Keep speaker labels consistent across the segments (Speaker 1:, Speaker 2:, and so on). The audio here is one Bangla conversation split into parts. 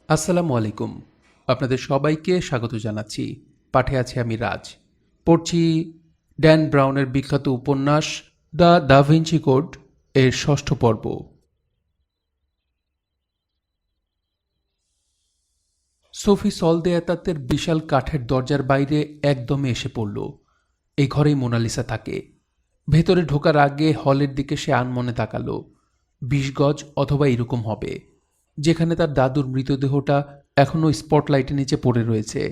Speaker 1: আসসালামু আলাইকুম। আপনাদের সবাইকে স্বাগত জানাচ্ছি। পাঠে আছি আমি রাজ। পড়ছি ড্যান ব্রাউনের বিখ্যাত উপন্যাস দ্য দা ভিঞ্চি কোড এর ষষ্ঠ পর্ব। সোফি সলদেয়াতাতের বিশাল কাঠের দরজার বাইরে একদমে এসে পড়ল। এই ঘরেই মোনালিসা থাকে। ভেতরে ঢোকার আগে হলের দিকে সে আনমনে তাকালো। ২০ গজ অথবা এরকম হবে, যেখানে তার দাদুর মৃতদেহটা এখনও স্পটলাইটের নিচে পড়ে রয়েছে।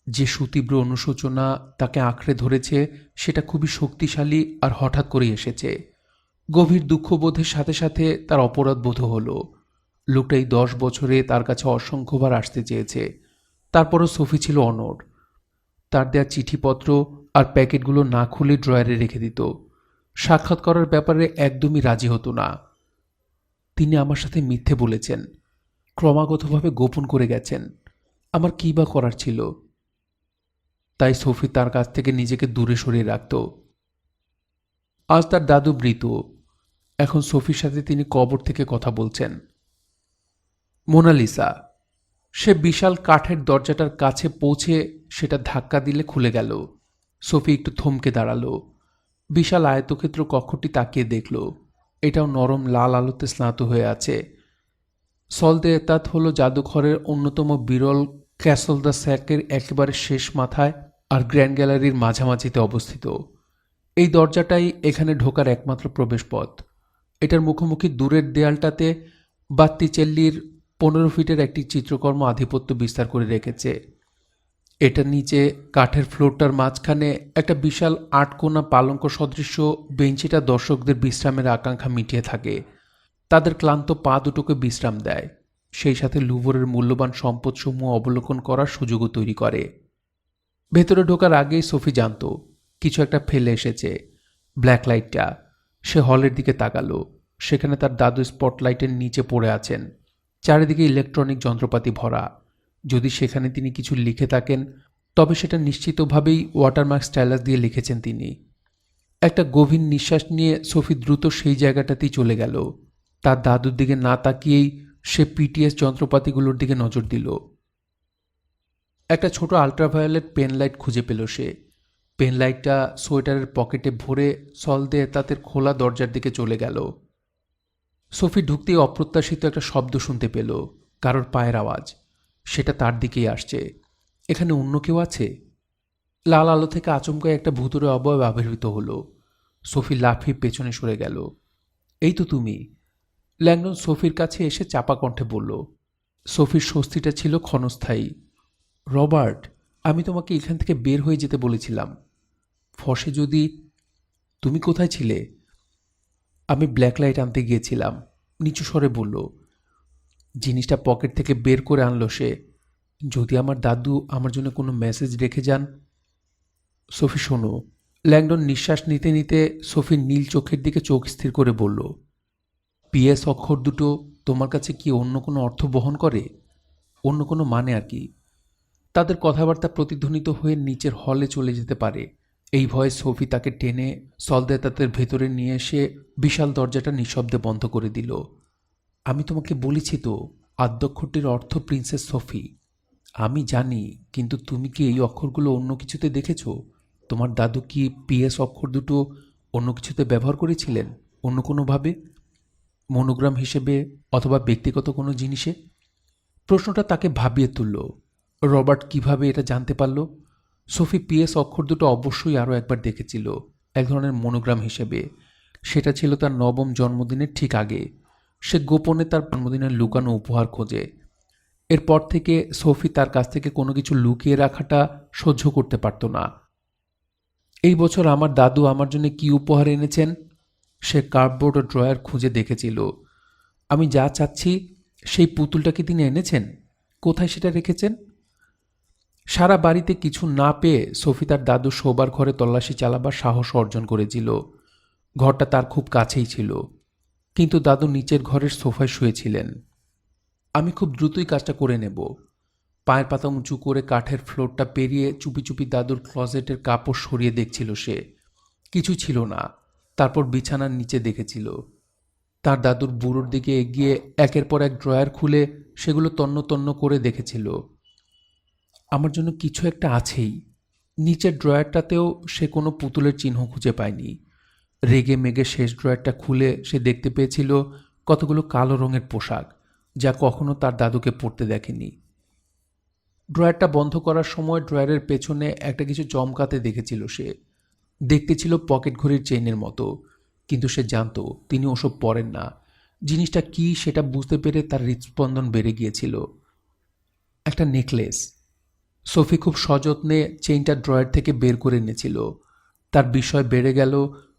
Speaker 1: যে সুতীব্র অনুশোচনা তাকে আঁকড়ে ধরেছে সেটা খুবই শক্তিশালী আর হঠাৎ করেই এসেছে। গভীর দুঃখবোধের সাথে সাথে তার অপরাধ বোধ হলো। লোকটা এই ১০ বছরে তার কাছে অসংখ্যবার আসতে চেয়েছে, তারপরও সোফি ছিল অনড়। তার দেয়া চিঠিপত্র আর প্যাকেটগুলো না খুলে ড্রয়ারে রেখে দিত। সাক্ষাৎ করার ব্যাপারে একদমই রাজি হতো না। তিনি আমার সাথে মিথ্যে বলেছেন, ক্রমাগতভাবে গোপন করে গেছেন। আমার কী বা করার ছিল? তাই সোফি তার কাছ থেকে নিজেকে দূরে সরিয়ে রাখত। আজ তার দাদু মৃত। এখন সোফির সাথে তিনি কবর থেকে কথা বলছেন। মোনালিসা। সে বিশাল কাঠের দরজাটার কাছে পৌঁছে সেটা ধাক্কা দিলে খুলে গেল। সোফি একটু থমকে দাঁড়ালো। বিশাল আয়তক্ষেত্র কক্ষটি তাকিয়ে দেখল। এটাও নরম লাল আলোতে স্নাত হয়ে আছে। সলদেয়াতাত হল জাদুঘরের অন্যতম বিরল ক্যাসল দ্য স্যাকের একেবারে শেষ মাথায় আর গ্র্যান্ড গ্যালারির মাঝামাঝিতে অবস্থিত। এই দরজাটাই এখানে ঢোকার একমাত্র প্রবেশপথ। এটার মুখোমুখি দূরের দেয়ালটাতে বাত্তিচেল্লির ১৫ ফিটের একটি চিত্রকর্ম আধিপত্য বিস্তার করে রেখেছে। এটার নিচে কাঠের ফ্লোরটার মাঝখানে একটা বিশাল আটকোনা পালঙ্ক সদৃশ্য বেঞ্চিটা দর্শকদের বিশ্রামের আকাঙ্ক্ষা মিটিয়ে থাকে। তাদের ক্লান্ত পা দুটোকে বিশ্রাম দেয়, সেই সাথে লুভরের মূল্যবান সম্পদসমূহ অবলোকন করার সুযোগও তৈরি করে। ভেতরে ঢোকার আগেই সোফি জানত কিছু একটা ফেলে এসেছে। ব্ল্যাক লাইটটা। সে হলের দিকে তাকালো। সেখানে তার দাদু স্পটলাইটের নিচে পড়ে আছেন। চারিদিকে ইলেকট্রনিক যন্ত্রপাতি ভরা। যদি সেখানে তিনি কিছু লিখে থাকেন, তবে সেটা নিশ্চিতভাবেই ওয়াটারমার্ক স্টাইলাস দিয়ে লিখেছেন তিনি। একটা গভীর নিঃশ্বাস নিয়ে সোফি দ্রুত সেই জায়গাটাতেই চলে গেল। তার দাদুর দিকে না তাকিয়েই সে পিটিএস যন্ত্রপাতিগুলোর দিকে নজর দিল। একটা ছোট আল্ট্রাভায়োলেট পেন লাইট খুঁজে পেল সে। পেন লাইটটা সোয়েটারের পকেটে ভরে সলদেয়াতাতের খোলা দরজার দিকে চলে গেল। সোফি ঢুকতেই অপ্রত্যাশিত একটা শব্দ শুনতে পেল, কারোর পায়ের আওয়াজ। সেটা তার দিকেই আসছে। এখানে অন্য কেউ আছে? লাল আলো থেকে আচমকা একটা ভুতুড়ে অবয়ব আবির্ভূত হলো। সোফি লাফিয়ে পেছনে সরে গেল। এই তো তুমি। ল্যাংডন সোফির কাছে এসে চাপা কণ্ঠে বলল। সোফির স্বস্তিটা ছিল ক্ষণস্থায়ী। রবার্ট, আমি তোমাকে এখান থেকে বের হয়ে যেতে বলেছিলাম। ফসে যদি। তুমি কোথায় ছিলে? আমি ব্ল্যাক লাইট আনতে গিয়েছিলাম, নিচু স্বরে বলল। জিনিসটা পকেট থেকে বের করে আনলো সে। যদি আমার দাদু আমার জন্য কোনো মেসেজ রেখে যান। সোফি শোনো। ল্যাংডন নিঃশ্বাস নিতে নিতে সোফির নীল চোখের দিকে চোখ স্থির করে বলল, পিএস অক্ষর দুটো তোমার কাছে কি অন্য কোনো অর্থ বহন করে? অন্য কোনো মানে আর কি? তাদের কথাবার্তা প্রতিধ্বনিত হয়ে নিচের হলে চলে যেতে পারে। এই ভয়ে সোফি তাকে টেনে সলদেয়াতাতের ভেতরে নিয়ে এসে বিশাল দরজাটা নিঃশব্দে বন্ধ করে দিল। আমি তোমাকে বলেছি তো, আদ্যক্ষরটির অর্থ প্রিন্সেস সোফি। আমি জানি, কিন্তু তুমি কি এই অক্ষরগুলো অন্য কিছুতে দেখেছ? তোমার দাদু কি পিএস অক্ষর দুটো অন্য কিছুতে ব্যবহার করেছিলেন? অন্য কোনোভাবে? মনোগ্রাম হিসেবে অথবা ব্যক্তিগত কোনো জিনিসে? প্রশ্নটা তাকে ভাবিয়ে তুলল। রবার্ট কিভাবে এটা জানতে পারল? সোফি পিএস অক্ষর দুটো অবশ্যই আরও একবার দেখেছিল, এক ধরনের মনোগ্রাম হিসেবে। সেটা ছিল তার নবম জন্মদিনের ঠিক আগে। সে গোপনে তার জন্মদিনের লুকানো উপহার খোঁজে। এরপর থেকে সোফি তার কাছ থেকে কোনো কিছু লুকিয়ে রাখাটা সহ্য করতে পারত না। এই বছর আমার দাদু আমার জন্য কি উপহার এনেছেন? সে কার্ডবোর্ড ও ড্রয়ার খুঁজে দেখেছিল। আমি যা চাচ্ছি সেই পুতুলটা কি তিনি এনেছেন? কোথায় সেটা রেখেছেন? সারা বাড়িতে কিছু না পেয়ে সোফি তার দাদু শোবার ঘরে তল্লাশি চালাবার সাহস অর্জন করেছিল। ঘরটা তার খুব কাছেই ছিল, কিন্তু দাদু নিচের ঘরের সোফায় শুয়েছিলেন। আমি খুব দ্রুতই কাজটা করে নেব। পায়ের পাতা উঁচু করে কাঠের ফ্লোরটা পেরিয়ে চুপি চুপি দাদুর ক্লজেটের কাপড় সরিয়ে দেখছিল সে। কিছু ছিল না। তারপর বিছানার নিচে দেখেছিল। তার দাদুর বুড়োর দিকে এগিয়ে একের পর এক ড্রয়ার খুলে সেগুলো তন্ন তন্ন করে দেখেছিল। আমার জন্য কিছু একটা আছেই। নিচের ড্রয়ারটাতেও সে কোনো পুতুলের চিহ্ন খুঁজে পায়নি। রেগে মেগে শেষ ড্রয়ারটা খুলে সে দেখতে পেয়েছিল কতগুলো কালো রঙের পোশাক, যা কখনো তার দাদুকে পরতে দেখেনি। ড্রয়ারটা বন্ধ করার সময় ড্রয়ারের পেছনে একটা কিছু চমকাতে দেখেছিল সে। দেখতে ছিল পকেট ঘড়ির চেইনের মতো, কিন্তু সে জানত তিনি ওসব পরেন না। জিনিসটা কি সেটা বুঝতে পেরে তার হৃৎস্পন্দন বেড়ে গিয়েছিল। একটা নেকলেস। সোফি খুব সযত্নে চেইনটা ড্রয়ার থেকে বের করে এনেছিল। তার বিস্ময় বেড়ে গেল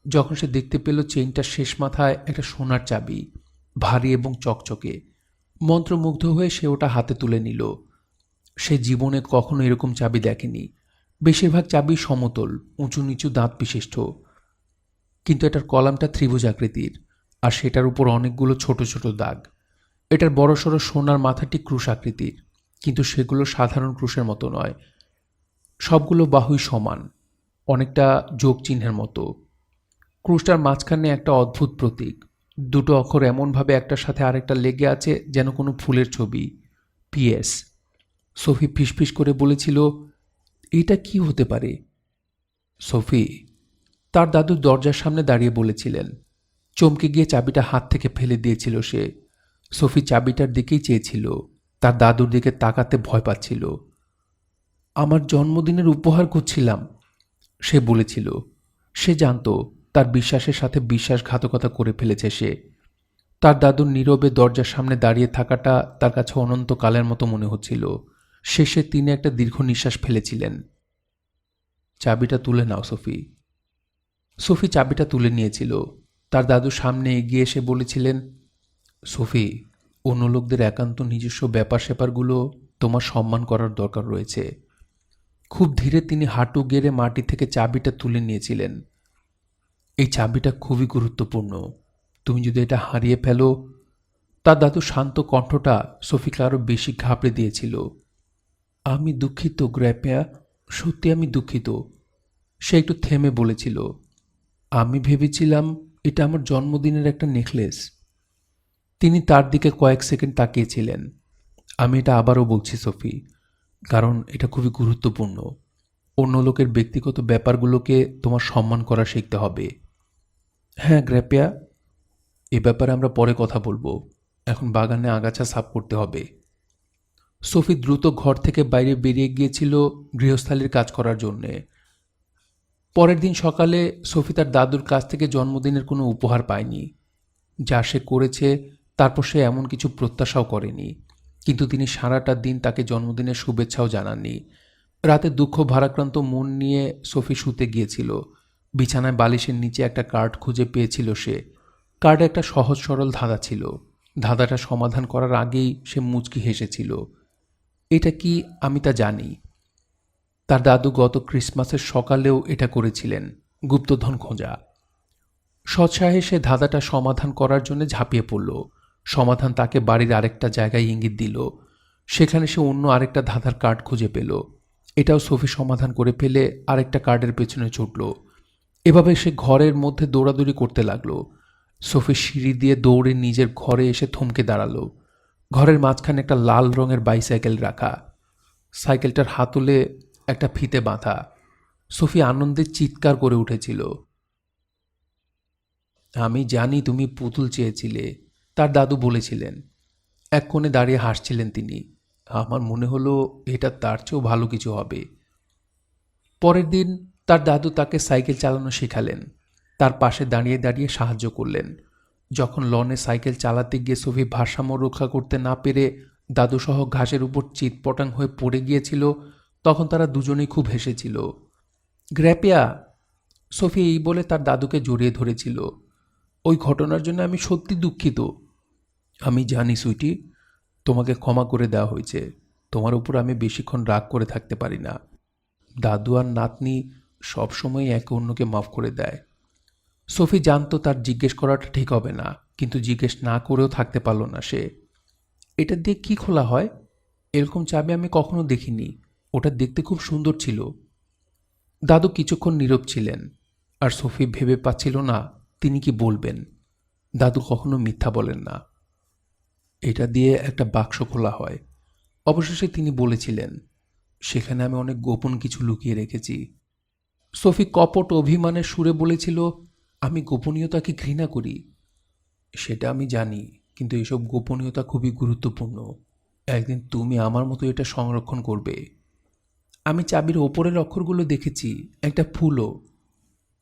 Speaker 1: যখন সে দেখতে পেল চেইনটার শেষ মাথায় একটা সোনার চাবি, ভারী এবং চকচকে। মন্ত্রমুগ্ধ হয়ে সে ওটা হাতে তুলে নিল। সে জীবনে কখনো এরকম চাবি দেখেনি। বেশিরভাগ চাবি সমতল, উঁচু নিচু দাঁত বিশিষ্ট, কিন্তু এটার কলামটা ত্রিভুজ আকৃতির, আর সেটার উপর অনেকগুলো ছোট ছোট দাগ। এটার বড়সড় সোনার মাথাটি ক্রুশ আকৃতির, কিন্তু সেগুলো সাধারণ ক্রুশের মতো নয়। সবগুলো বাহুই সমান, অনেকটা যোগ চিহ্নের মতো। ক্রুশটার মাঝখানে একটা অদ্ভুত প্রতীক, দুটো অক্ষর এমনভাবে একটার সাথে আরেকটা লেগে আছে যেন কোনো ফুলের ছবি, পিএস। সোফি ফিসফিস করে বলেছিল, এটা কি হতে পারে? সোফি, তার দাদু দরজার সামনে দাঁড়িয়ে বলেছিলেন। চমকে গিয়ে চাবিটা হাত থেকে ফেলে দিয়েছিল সে। সোফি চাবিটার দিকেই চেয়েছিল, তার দাদুর দিকে তাকাতে ভয় পাচ্ছিল। আমার জন্মদিনের উপহার খুঁজছিলাম, সে বলেছিল। সে জানত তার বিশ্বাসের সাথে বিশ্বাসঘাতকতা করে ফেলেছে সে। তার দাদুর নীরবে দরজার সামনে দাঁড়িয়ে থাকাটা তার কাছে অনন্তকালের মতো মনে হচ্ছিল। শেষে তিনি একটা দীর্ঘ নিঃশ্বাস ফেলেছিলেন। চাবিটা তুলে নাও সোফি। সোফি চাবিটা তুলে নিয়েছিল। তার দাদুর সামনে এগিয়ে এসে বলেছিলেন, সোফি, অন্য লোকদের একান্ত নিজস্ব ব্যাপার স্যাপারগুলো তোমার সম্মান করার দরকার রয়েছে। খুব ধীরে তিনি হাঁটু গেড়ে মাটি থেকে চাবিটা তুলে নিয়েছিলেন। এই চাবিটা খুবই গুরুত্বপূর্ণ। তুমি যদি এটা হারিয়ে ফেলো। তার দাদু শান্ত কণ্ঠটা সোফিকে আরও বেশি ঘাবড়ে দিয়েছিল। আমি দুঃখিত গ্র্যাপেয়া, সত্যি আমি দুঃখিত। সে একটু থেমে বলেছিল, আমি ভেবেছিলাম এটা আমার জন্মদিনের একটা নেকলেস। তিনি তার দিকে কয়েক সেকেন্ড তাকিয়েছিলেন। আমি এটা আবারও বলছি সোফি, কারণ এটা খুবই গুরুত্বপূর্ণ। অন্য লোকের ব্যক্তিগত ব্যাপারগুলোকে তোমার সম্মান করা শিখতে হবে। হ্যাঁ গ্র্যাপিয়া, এ ব্যাপারে আমরা পরে কথা বলবো। এখন বাগানে আগাছা সাফ করতে হবে। সোফি দ্রুত ঘর থেকে বাইরে বেরিয়ে গিয়েছিল গৃহস্থালির কাজ করার জন্যে। পরের দিন সকালে সোফি তার দাদুর কাছ থেকে জন্মদিনের কোনো উপহার পায়নি। যা সে করেছে তারপর সে এমন কিছু প্রত্যাশাও করেনি, কিন্তু তিনি সারাটা দিন তাকে জন্মদিনের শুভেচ্ছাও জানাননি। রাতে দুঃখ ভারাক্রান্ত মন নিয়ে সোফি শুতে গিয়েছিল। বিছানায় বালিশের নিচে একটা কার্ড খুঁজে পেয়েছিল সে। কার্ডে একটা সহজ সরল ধাঁধা ছিল। ধাঁধাটা সমাধান করার আগেই সে মুচকি হেসেছিল। এটা কি আমি তা জানি। তার দাদু গত ক্রিসমাসের সকালেও এটা করেছিলেন, গুপ্তধন খোঁজা। সৎসাহে সে ধাঁধাটা সমাধান করার জন্য ঝাঁপিয়ে পড়ল। সমাধান তাকে বাড়ির আরেকটা জায়গায় ইঙ্গিত দিল। সেখানে সে অন্য আরেকটা ধাঁধার কার্ড খুঁজে পেল। এটাও সোফি সমাধান করে ফেলে আরেকটা কার্ডের পেছনে ছুটল। এভাবে সে ঘরের মধ্যে দৌড়াদৌড়ি করতে লাগল। সোফি সিঁড়ি দিয়ে দৌড়ে নিজের ঘরে এসে থমকে দাঁড়ালো। ঘরের মাঝখানে একটা লাল রঙের বাইসাইকেল রাখা। সাইকেলটার হাতলে একটা ফিতে বাঁধা। সোফি আনন্দে চিৎকার করে উঠেছিল। আমি জানি তুমি পুতুল চেয়েছিলে, তার দাদু বলেছিলেন। এক কোণে দাঁড়িয়ে হাসছিলেন তিনি। আমার মনে হলো এটা তার চেয়েও ভালো কিছু হবে। পরের দিন তার দাদু তাকে সাইকেল চালানো শেখালেন। তার পাশে দাঁড়িয়ে দাঁড়িয়ে সাহায্য করলেন। যখন লনে সাইকেল চালাতে গিয়ে সোফি ভারসাম্য রক্ষা করতে না পেরে দাদুসহ ঘাসের উপর চিৎপটাং হয়ে পড়ে গিয়েছিল, তখন তারা দুজনেই খুব হেসেছিল। গ্র্যাপিয়া, সোফি এই বলে তার দাদুকে জড়িয়ে ধরেছিল। ওই ঘটনার জন্য আমি সত্যি দুঃখিত। আমি জানি সুইটি, তোমাকে ক্ষমা করে দেওয়া হয়েছে। তোমার উপর আমি বেশিক্ষণ রাগ করে থাকতে পারি না। দাদু আর নাতনি সবসময় একে অন্যকে মাফ করে দেয়। সোফি জানতো তার জিজ্ঞেস করাটা ঠিক হবে না, কিন্তু জিজ্ঞেস না করেও থাকতে পারল না সে। এটা দিয়ে কি খোলা হয়? এরকম চাবি আমি কখনো দেখিনি। ওটা দেখতে খুব সুন্দর ছিল। দাদু কিছুক্ষণ নীরব ছিলেন, আর সোফি ভেবে পাচ্ছিল না তিনি কি বলবেন। দাদু কখনো মিথ্যা বলেন না। এটা দিয়ে একটা বাক্স খোলা হয়। অবশেষে তিনি বলেছিলেন, সেখানে আমি অনেক গোপন কিছু লুকিয়ে রেখেছি। সোফি কপট অভিমানের সুরে বলেছিল, আমি গোপনীয়তাকে ঘৃণা করি। সেটা আমি জানি, কিন্তু এসব গোপনীয়তা খুবই গুরুত্বপূর্ণ। একদিন তুমি আমার মতো এটা সংরক্ষণ করবে। আমি চাবির ওপরের অক্ষরগুলো দেখেছি, একটা ফুলও।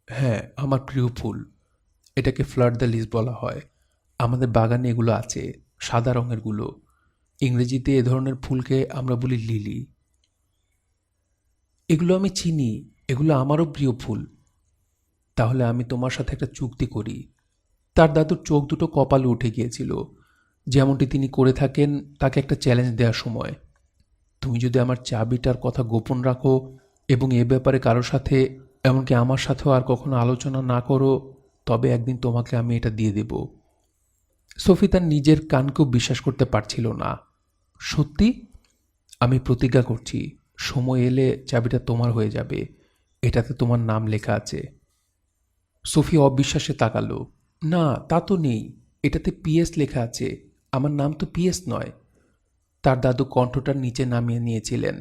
Speaker 1: হ্যাঁ, আমার প্রিয় ফুল। এটাকে ফ্লাড দ্য লিস বলা হয়। আমাদের বাগানে এগুলো আছে, সাদা রঙেরগুলো। ইংরেজিতে এ ধরনের ফুলকে আমরা বলি লিলি। এগুলো আমি চিনি, এগুলো আমারও প্রিয় ফুল। তাহলে আমি তোমার সাথে একটা চুক্তি করি। তার দাদুর চোখ দুটো কপালে উঠে গিয়েছিল, যেমনটি তিনি করে থাকেন তাকে একটা চ্যালেঞ্জ দেওয়ার সময়। তুমি যদি আমার চাবিটার কথা গোপন রাখো এবং এ ব্যাপারে কারোর সাথে, এমনকি আমার সাথেও আর কখনো আলোচনা না করো, তবে একদিন তোমাকে আমি এটা দিয়ে দেব। সোফি তার নিজের কানকেও বিশ্বাস করতে পারছিল না। সত্যি? আমি প্রতিজ্ঞা করছি, সময় এলে চাবিটা তোমার হয়ে যাবে। এটাতে তোমার নাম লেখা আছে। সোফি অবিশ্বাসে তাকালো। না, তা তো নেই। এটাতে পিএস লেখা আছে। আমার নাম তো পিএস নয়। তার দাদু কণ্ঠটার নিচে নামিয়ে নিয়েছিলেন,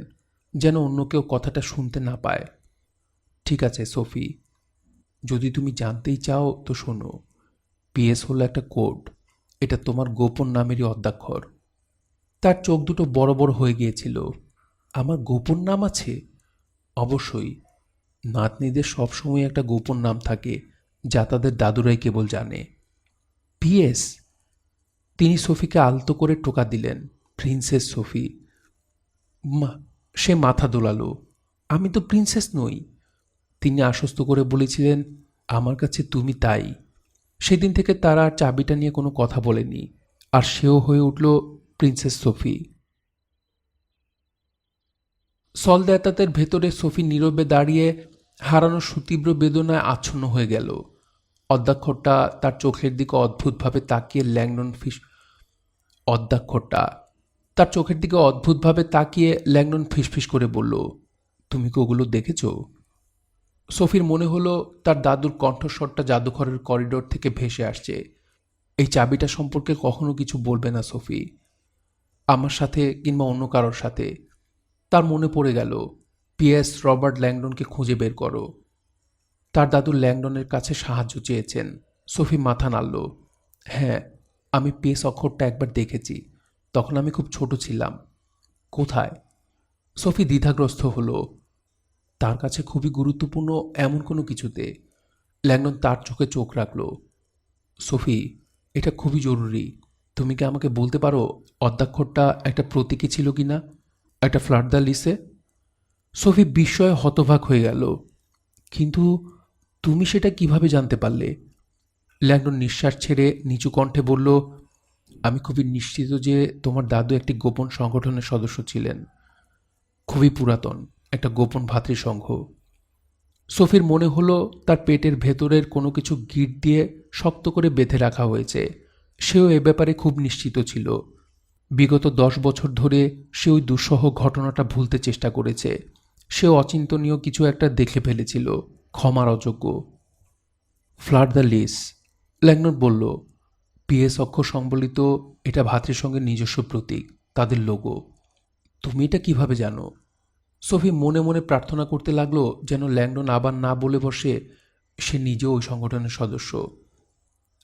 Speaker 1: যেন অন্য কেউ কথাটা শুনতে না পায়। ঠিক আছে সোফি, যদি তুমি জানতেই চাও তো শোনো। পিএস হলো একটা কোড। এটা তোমার গোপন নামেরই অদ্যাক্ষর। তার চোখ দুটো বড় বড় হয়ে গিয়েছিল। আমার গোপন নাম আছে? অবশ্যই। নাতনিদের সবসময় একটা গোপন নাম থাকে, যা তাদের দাদুরাই কেবল জানে। পিএস? তিনি সোফিকে আলতো করে টোকা দিলেন, প্রিন্সেস সোফি। মা, সে মাথা দোলালো। আমি তো প্রিন্সেস নই। তিনি আশ্বস্ত করে বলেছিলেন, আমার কাছে তুমি তাই। সেদিন থেকে তারা আর চাবিটা নিয়ে কোনো কথা বলেনি, আর সেও হয়ে উঠল প্রিন্সেস সোফি। সলদাতাতের ভেতরে সোফি নীরবে দাঁড়িয়ে হারানোর সুতীব্র বেদনায় আচ্ছন্ন হয়ে গেল। অদ্যাক্ষরটা তার চোখের দিকে অদ্ভুতভাবে তাকিয়ে ল্যাংডন ফিসফিস করে বলল, তুমি কি ওগুলো দেখেছ? সোফির মনে হলো তার দাদুর কণ্ঠস্বরটা জাদুঘরের করিডোর থেকে ভেসে আসছে। এই চাবিটা সম্পর্কে কখনো কিছু বলবে না সোফি, আমার সাথে কিংবা অন্য কারোর সাথে। তার মনে পড়ে গেল, পিএস রবার্ট ল্যাংডনকে খুঁজে বের করো। তার দাদু ল্যাংডনের কাছে সাহায্য চেয়েছেন। সোফি মাথা নাড়ল। হ্যাঁ, আমি পিএস অক্ষরটা একবার দেখেছি, তখন আমি খুব ছোট ছিলাম। কোথায়? সোফি দ্বিধাগ্রস্ত হলো। তার কাছে খুবই গুরুত্বপূর্ণ এমন কোনো কিছুতে। ল্যাংডন তার চোখে চোখ রাখল। সোফি, এটা খুবই জরুরি। তুমি কি আমাকে বলতে পারো অদ্যাক্ষরটা একটা প্রতীকী ছিল কিনা, একটা ফ্লাড দ্য লিসে? সোফি বিস্ময়ে হতবাক হয়ে গেল। কিন্তু তুমি সেটা কিভাবে জানতে পারলে? ল্যাংডন নিঃশ্বাস ছেড়ে নিচু কণ্ঠে বলল, আমি খুবই নিশ্চিত যে তোমার দাদু একটি গোপন সংগঠনের সদস্য ছিলেন, খুবই পুরাতন একটা গোপন ভ্রাতৃসংঘ। সোফির মনে হলো তার পেটের ভেতরের কোনো কিছু গিঁট দিয়ে শক্ত করে বেঁধে রাখা হয়েছে। সেও এ ব্যাপারে খুব নিশ্চিত ছিল। বিগত 10 বছর ধরে সে ওই দুঃসহ ঘটনাটা ভুলতে চেষ্টা করেছে। সে অচিন্তনীয় কিছু একটা দেখে ফেলেছিল, ক্ষমার অযোগ্য। ফ্লাড দ্য লিস, ল্যাংডন বলল। পিএস অক্ষর সংবলিত এটা ভ্রাতৃসংঘের নিজস্ব প্রতীক, তাদের লোগো। তুমি এটা কিভাবে জানো? সোফি মনে মনে প্রার্থনা করতে লাগলো যেন ল্যাংডন আবার না বলে বসে সে নিজেও ওই সংগঠনের সদস্য।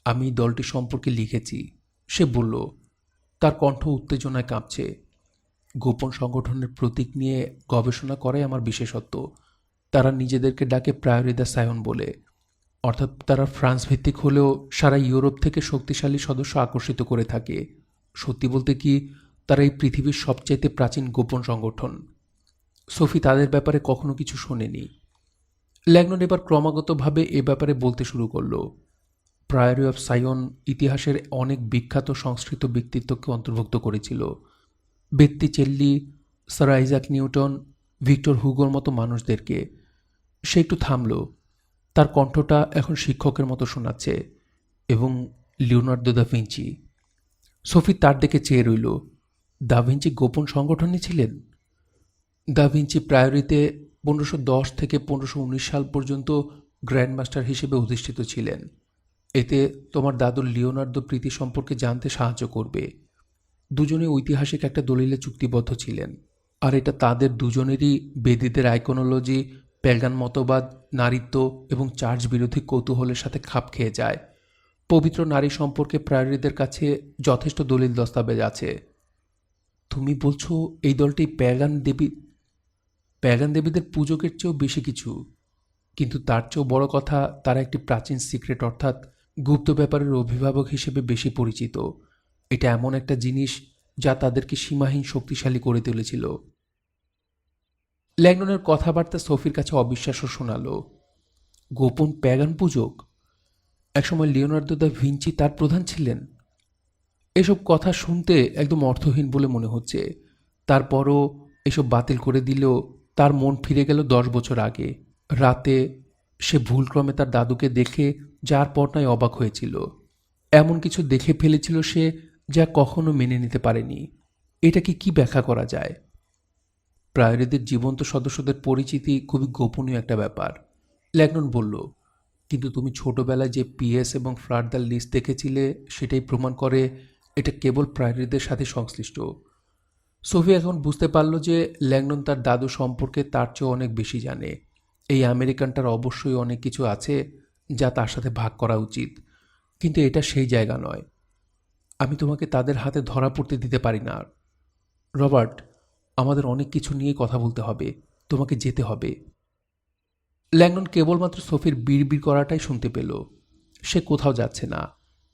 Speaker 1: আমি দলটি সম্পর্কে লিখেছি, সে বলল। তার কণ্ঠ উত্তেজনায় কাঁপছে। গোপন সংগঠনের প্রতীক নিয়ে গবেষণা করাই আমার বিশেষত্ব। তারা নিজেদেরকে ডাকে প্রায়োরি দ্য সায়ন বলে, অর্থাৎ তারা ফ্রান্স ভিত্তিক হলেও সারা ইউরোপ থেকে শক্তিশালী সদস্য আকর্ষিত করে থাকে। সত্যি বলতে কি, তারা এই পৃথিবীর সবচাইতে প্রাচীন গোপন সংগঠন। সোফি তাদের ব্যাপারে কখনো কিছু শোনেনি। ল্যাংডন এবার ক্রমাগতভাবে এ ব্যাপারে বলতে শুরু করল। প্রায়োরি অফ সাইয়ন ইতিহাসের অনেক বিখ্যাত সংস্কৃত ব্যক্তিত্বকে অন্তর্ভুক্ত করেছিল। বেত্তিচেল্লি, স্যার আইজাক নিউটন, ভিক্টর হুগোর মতো মানুষদেরকে। সে একটু থামল। তার কণ্ঠটা এখন শিক্ষকের মতো শোনাচ্ছে। এবং লিওনার্দো দা ভিঞ্চি। সোফি তার দিকে চেয়ে রইল। দা ভিঞ্চি গোপন সংগঠনে ছিলেন? দা ভিঞ্চি প্রায়োরিতে 1510 থেকে 1519 সাল পর্যন্ত গ্র্যান্ডমাস্টার হিসেবে অধিষ্ঠিত ছিলেন। এতে তোমার দাদুর লিওনার্দো প্রীতি সম্পর্কে জানতে সাহায্য করবে। দুজনে ঐতিহাসিক একটা দলিলে চুক্তিবদ্ধ ছিলেন, আর এটা তাদের দুজনেরই বেদীদের আইকোনোলজি, প্যাগান মতবাদ, নারীত্ব এবং চার্চ বিরোধী কৌতূহলের সাথে খাপ খেয়ে যায়। পবিত্র নারী সম্পর্কে প্রায়রিদের কাছে যথেষ্ট দলিল দস্তাবেজ আছে। তুমি বলছো এই দলটি প্যাগান দেবীদের পূজকের চেয়েও বেশি কিছু? কিন্তু তার চেয়েও বড় কথা, তারা একটি প্রাচীন সিক্রেট অর্থাৎ গুপ্ত ব্যাপারের অভিভাবক হিসেবে বেশি পরিচিত। এটা এমন একটা জিনিস যা তাদেরকে সীমাহীন শক্তিশালী করে তুলেছিল। ল্যাংডনের কথাবার্তা সোফির কাছে অবিশ্বাস্য শোনালো। গোপন প্যাগান পূজক? একসময় লিওনার্দো দ্য ভিঞ্চি তার প্রধান ছিলেন। এসব কথা শুনতে একদম অর্থহীন বলে মনে হচ্ছে। তারপরও এসব বাতিল করে দিলেও তার মন ফিরে গেল 10 বছর আগে। রাতে সে ভুলক্রমে তার দাদুকে দেখে যার পর নয় অবাক হয়েছিল। এমন কিছু দেখে ফেলেছিল সে যা কখনো মেনে নিতে পারেনি। এটাকে কি ব্যাখ্যা করা যায়? প্রায়রিদের জীবন্ত সদস্যদের পরিচিতি খুবই গোপনীয় একটা ব্যাপার, ল্যাগনন বলল। কিন্তু তুমি ছোটবেলায় যে পিএস এবং ফ্লাডদার লিস্ট দেখেছিলে সেটাই প্রমাণ করে এটা কেবল প্রায়রিদের সাথে সংশ্লিষ্ট। সোফি এখন বুঝতে পারল যে ল্যাংডন তার দাদু সম্পর্কে তার চেয়ে অনেক বেশি জানে। এই আমেরিকানটার অবশ্যই অনেক কিছু আছে যা তার সাথে ভাগ করা উচিত, কিন্তু এটা সেই জায়গা নয়। আমি তোমাকে তাদের হাতে ধরা পড়তে দিতে পারি না। রবার্ট, আমাদের অনেক কিছু নিয়ে কথা বলতে হবে। তোমাকে যেতে হবে। ল্যাংডন কেবলমাত্র সোফির বিড়বিড় করাটাই শুনতে পেল। সে কোথাও যাচ্ছে না।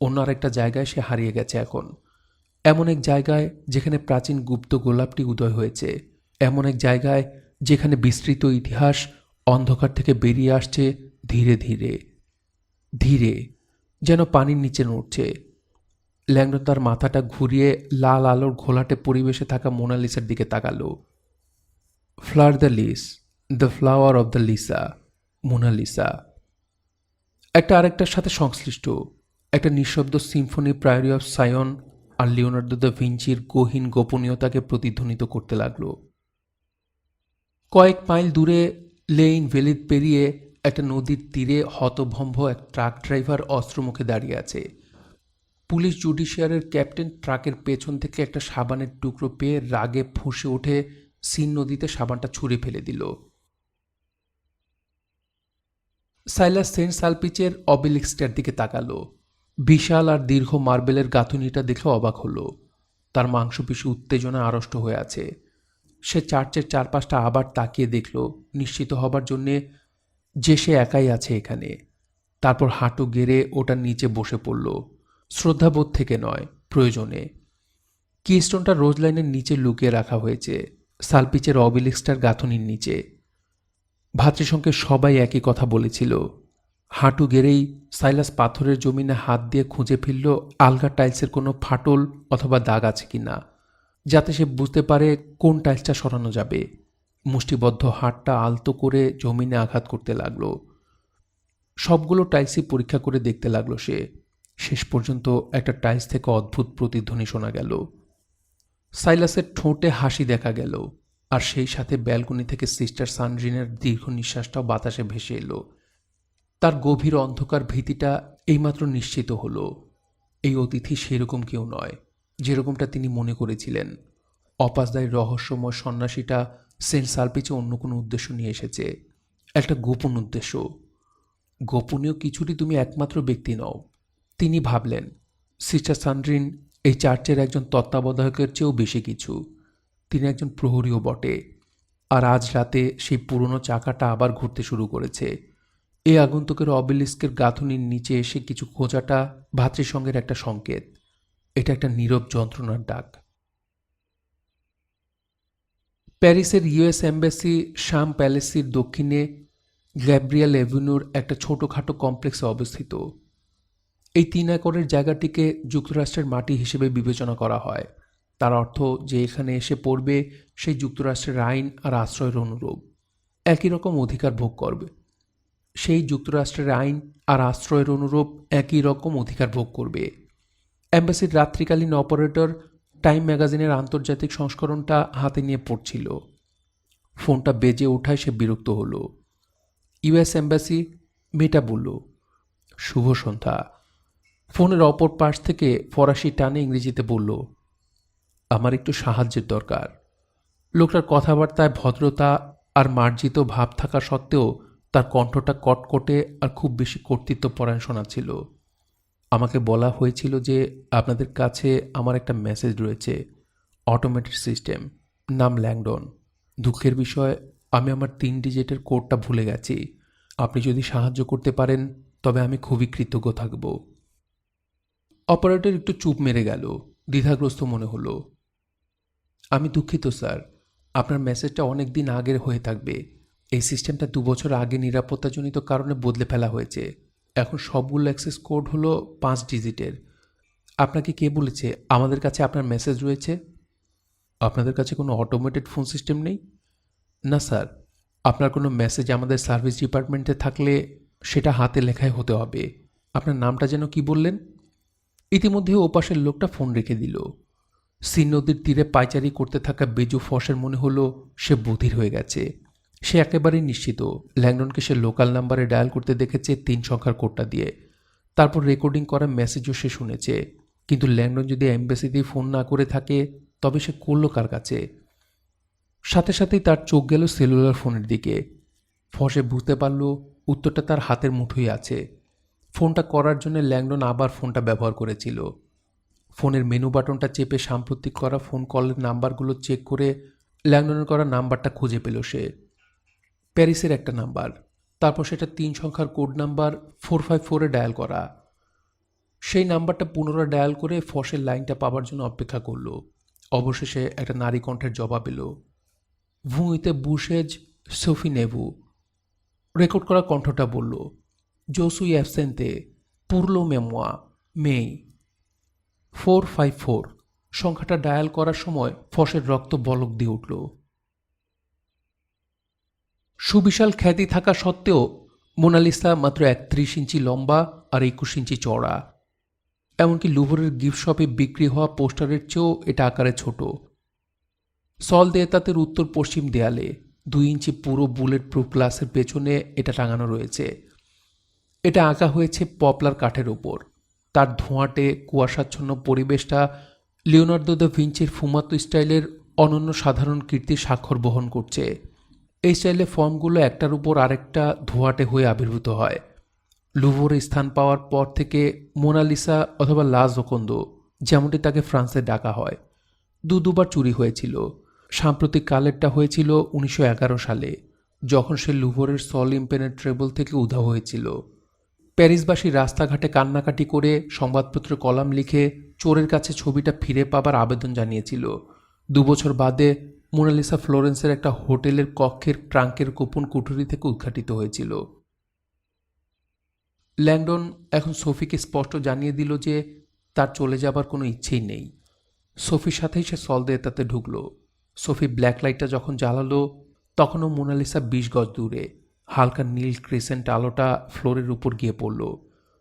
Speaker 1: অন্য আরেকটা জায়গায় সে হারিয়ে গেছে এখন। এমন এক জায়গায় যেখানে প্রাচীন গুপ্ত গোলাপটি উদয় হয়েছে। এমন এক জায়গায় যেখানে বিস্তৃত ইতিহাস অন্ধকার থেকে বেরিয়ে আসছে ধীরে ধীরে ধীরে, যেন পানির নিচে নড়ছে। ল্যাংডন তার মাথাটা ঘুরিয়ে লাল আলোর ঘোলাটে পরিবেশে থাকা মোনালিসার দিকে তাকালো। Fleur de lis, the flower of the Lisa, Mona Lisa. একটা আরেকটার সাথে সংশ্লিষ্ট, একটা নিঃশব্দ সিম্ফনি প্রায়োরি অফ সায়ন আর লিওনার্দো দ্য ভিঞ্চির গহীন গোপনীয়তাকে প্রতিধ্বনিত করতে লাগলো। কয়েক মাইল দূরে লেইন ভ্যালি পেরিয়ে একটা নদীর তীরে হতভম্ব এক ট্রাক ড্রাইভার অস্ত্রমুখে দাঁড়িয়ে আছে। পুলিশ জুডিশিয়ারের ক্যাপ্টেন ট্রাকের পেছন থেকে একটা সাবানের টুকরো পেয়ে রাগে ফুঁসে উঠে সিন নদীতে সাবানটা ছুঁড়ে ফেলে দিল। সাইলাস সেন্ট সালপিচের অবেলিস্কটার দিকে তাকালো। বিশাল আর দীর্ঘ মার্বেলের গাঁথুনিটা দেখে অবাক হলো। তার মাংসপেশি উত্তেজনা আড়ষ্ট হয়ে আছে। সে চার্চের চারপাশটা আবার তাকিয়ে দেখল, নিশ্চিত হবার জন্যে যে সে একাই আছে এখানে। তারপর হাঁটু গেড়ে ওটার নিচে বসে পড়ল, শ্রদ্ধাবোধ থেকে নয়, প্রয়োজনে। কিস্টোনটা রোজ লাইনের নিচে লুকিয়ে রাখা হয়েছে, সালপিচের অবেলিস্কটার গাঁথুনির নিচে। ভাতৃসংঘে সবাই একই কথা বলেছিল। হাঁটু গেড়েই সাইলাস পাথরের জমিনে হাত দিয়ে খুঁজে ফেলল আলগা টাইলসের কোনো ফাটল অথবা দাগ আছে কিনা, যাতে সে বুঝতে পারে কোন টাইলসটা সরানো যাবে। মুষ্টিবদ্ধ হাতটা আলতো করে জমিনে আঘাত করতে লাগলো। সবগুলো টাইলসই পরীক্ষা করে দেখতে লাগলো সে। শেষ পর্যন্ত একটা টাইলস থেকে অদ্ভুত প্রতিধ্বনি শোনা গেল। সাইলাসের ঠোঁটে হাসি দেখা গেল, আর সেই সাথে ব্যালকনি থেকে সিস্টার সানরিনের দীর্ঘ নিঃশ্বাসটাও বাতাসে ভেসে এলো। তার গভীর অন্ধকার ভীতিটা এইমাত্র নিশ্চিত হলো। এই অতিথি সেরকম কেউ নয় যেরকমটা তিনি মনে করেছিলেন। অপাসদায় রহস্যময় সন্ন্যাসীটা সেন্ট সালপিচে অন্য কোনো উদ্দেশ্য নিয়ে এসেছে, একটা গোপন উদ্দেশ্য। গোপনীয় কিছুরই তুমি একমাত্র ব্যক্তি নও, তিনি ভাবলেন। সিস্টার সানরিন এই চার্চের একজন তত্ত্বাবধায়কের চেয়েও বেশি কিছু। তিনি একজন প্রহরীও বটে। আর আজ রাতে সেই পুরনো চাকাটা আবার ঘুরতে শুরু করেছে। এই আগন্তুকের অবেলিস্কের গাঁথুনির নিচে এসে কিছু খোঁজাটা ভাতৃসংঘের একটা সংকেত। এটা একটা নীরব যন্ত্রণার ডাক। প্যারিসের ইউএস এম্বাসি শাম প্যালেসির দক্ষিণে গ্যাব্রিয়েল এভিনিউর একটা ছোটোখাটো কমপ্লেক্সে অবস্থিত। এই 3 একরের জায়গাটিকে যুক্তরাষ্ট্রের মাটি হিসেবে বিবেচনা করা হয়। তার অর্থ যে এখানে এসে পড়বে সেই যুক্তরাষ্ট্রের আইন আর আশ্রয়ের অনুরূপ একই রকম অধিকার ভোগ করবে। সেই যুক্তরাষ্ট্রের আইন আর আশ্রয়ের অনুরূপ একই রকম অধিকার ভোগ করবে। অ্যাম্বাসির রাত্রিকালীন অপারেটর টাইম ম্যাগাজিনের আন্তর্জাতিক সংস্করণটা হাতে নিয়ে পড়ছিল। ফোনটা বেজে ওঠায় সে বিরক্ত হলো। ইউএস এম্বাসি, মেয়েটা বলল, শুভ সন্ধ্যা। ফোনের অপর পাশ থেকে ফরাসি টানে ইংরেজিতে বলল, আমার একটু সাহায্যের দরকার। লোকটার কথাবার্তায় ভদ্রতা আর মার্জিত ভাব থাকা সত্ত্বেও তার কণ্ঠটা কটকটে আর খুব বেশি কর্তৃত্বপরায়ণ শোনাচ্ছিল। আমাকে বলা হয়েছিল যে আপনাদের কাছে আমার একটা মেসেজ রয়েছে, অটোমেটেড সিস্টেম, নাম ল্যাংডন। দুঃখের বিষয়, আমি আমার 3 ডিজিটের কোডটা ভুলে গেছি। আপনি যদি সাহায্য করতে পারেন তবে আমি খুবই কৃতজ্ঞ থাকব। অপারেটর একটু চুপ মেরে গেল, দ্বিধাগ্রস্ত মনে হলো। আমি দুঃখিত স্যার, আপনার মেসেজটা অনেক দিন আগের হয়ে থাকবে। এই সিস্টেমটা 2 বছর আগে নিরাপত্তাজনিত কারণে বদলে ফেলা হয়েছে। এখন সবগুলো অ্যাক্সেস কোড হলো 5 ডিজিটের। আপনাকে কে বলেছে আমাদের কাছে আপনার মেসেজ রয়েছে? আপনাদের কাছে কোনো অটোমেটেড ফোন সিস্টেম নেই? না স্যার, আপনার কোনো মেসেজ আমাদের সার্ভিস ডিপার্টমেন্টে থাকলে সেটা হাতে লেখায় হতে হবে। আপনার নামটা যেন কি বললেন? ইতিমধ্যে ওপাশের লোকটা ফোন রেখে দিল। সিন নদীর তীরে পায়চারি করতে থাকা বেজু ফসের মনে হলো সে বধির হয়ে গেছে। সে একেবারেই নিশ্চিত ল্যাংডনকে সে লোকাল নাম্বারে ডায়াল করতে দেখেছে 3 সংখ্যার কোডটা দিয়ে। তারপর রেকর্ডিং করা মেসেজও সে শুনেছে। কিন্তু ল্যাংডন যদি এম্বাসিতে ফোন না করে থাকে তবে সে করল কার কাছে? সাথে সাথেই তার চোখ গেল সেলুলার ফোনের দিকে। ফসে বুঝতে পারল উত্তরটা তার হাতের মুঠোয় আছে। ফোনটা করার জন্য ল্যাংডন আবার ফোনটা ব্যবহার করেছিল। ফোনের মেনু বাটনটা চেপে সাম্প্রতিক করা ফোন কলের নাম্বারগুলো চেক করে ল্যাংডনের করা নাম্বারটা খুঁজে পেল সে। প্যারিসের একটা নাম্বার, তারপর সেটা 3 সংখ্যার কোড নাম্বার 454-এ ডায়াল করা। সেই নাম্বারটা পুনরায় ডায়াল করে ফসের লাইনটা পাবার জন্য অপেক্ষা করল। অবশেষে একটা নারী কণ্ঠের জবাব এলো, ভুঁইতে বুশেজ সোফি নেভু। রেকর্ড করা কণ্ঠটা বলল, জোসুই অ্যাবসেন্তে পুরলো মেমোয়া মেই 454। সংখ্যাটা ডায়াল করার সময় ফসের রক্ত বলক দিয়ে উঠল। সুবিশাল খ্যাতি থাকা সত্ত্বেও মোনালিসা মাত্র 31 ইঞ্চি লম্বা আর 21 ইঞ্চি চওড়া। এমনকি লুভরের গিফট শপে বিক্রি হওয়া পোস্টারের চেয়েও এটা আকারে ছোট। সল দেয়াতাতের উত্তর পশ্চিম দেয়ালে 2 ইঞ্চি পুরো বুলেট প্রুফ গ্লাসের পেছনে এটা টাঙানো রয়েছে। এটা আঁকা হয়েছে পপলার কাঠের ওপর। তার ধোঁয়াটে কুয়াশাচ্ছন্ন পরিবেশটা লিওনার্দো দ্য ভিঞ্চির ফুমাতো স্টাইলের অনন্য সাধারণ কীর্তির স্বাক্ষর বহন করছে। এই স্টাইলে ফর্মগুলো একটার উপর আরেকটা ধোঁয়াটে হয়ে আবির্ভূত হয়। লুভরে স্থান পাওয়ার পর থেকে মোনালিসা অথবা লা জোকোন্দো, যেমনটি তাকে ফ্রান্সে ডাকা হয়, দুবার চুরি হয়েছিল। সাম্প্রতিক কালেরটা হয়েছিল 1911 সালে, যখন সে লুভরের সল ইম্পেনেট্রেবল থেকে উধাও হয়েছিল। প্যারিসবাসী রাস্তাঘাটে কান্নাকাটি করে সংবাদপত্রে কলাম লিখে চোরের কাছে ছবিটা ফিরে পাবার আবেদন জানিয়েছিল। 2 বছর বাদে মোনালিসা ফ্লোরেন্সের একটা হোটেলের কক্ষের ট্রাঙ্কের গোপন কুঠুরি থেকে উদ্ঘাটিত হয়েছিল। ল্যাংডন এখন সোফিকে স্পষ্ট জানিয়ে দিল যে তার চলে যাবার কোনো ইচ্ছেই নেই। সোফির সাথেই সে সল দিয়ে তাতে ঢুকল। সোফি ব্ল্যাক লাইটটা যখন জ্বালালো তখনও মোনালিসা 20 গজ দূরে। হালকা নীল ক্রিসেন্ট আলোটা ফ্লোরের উপর গিয়ে পড়ল।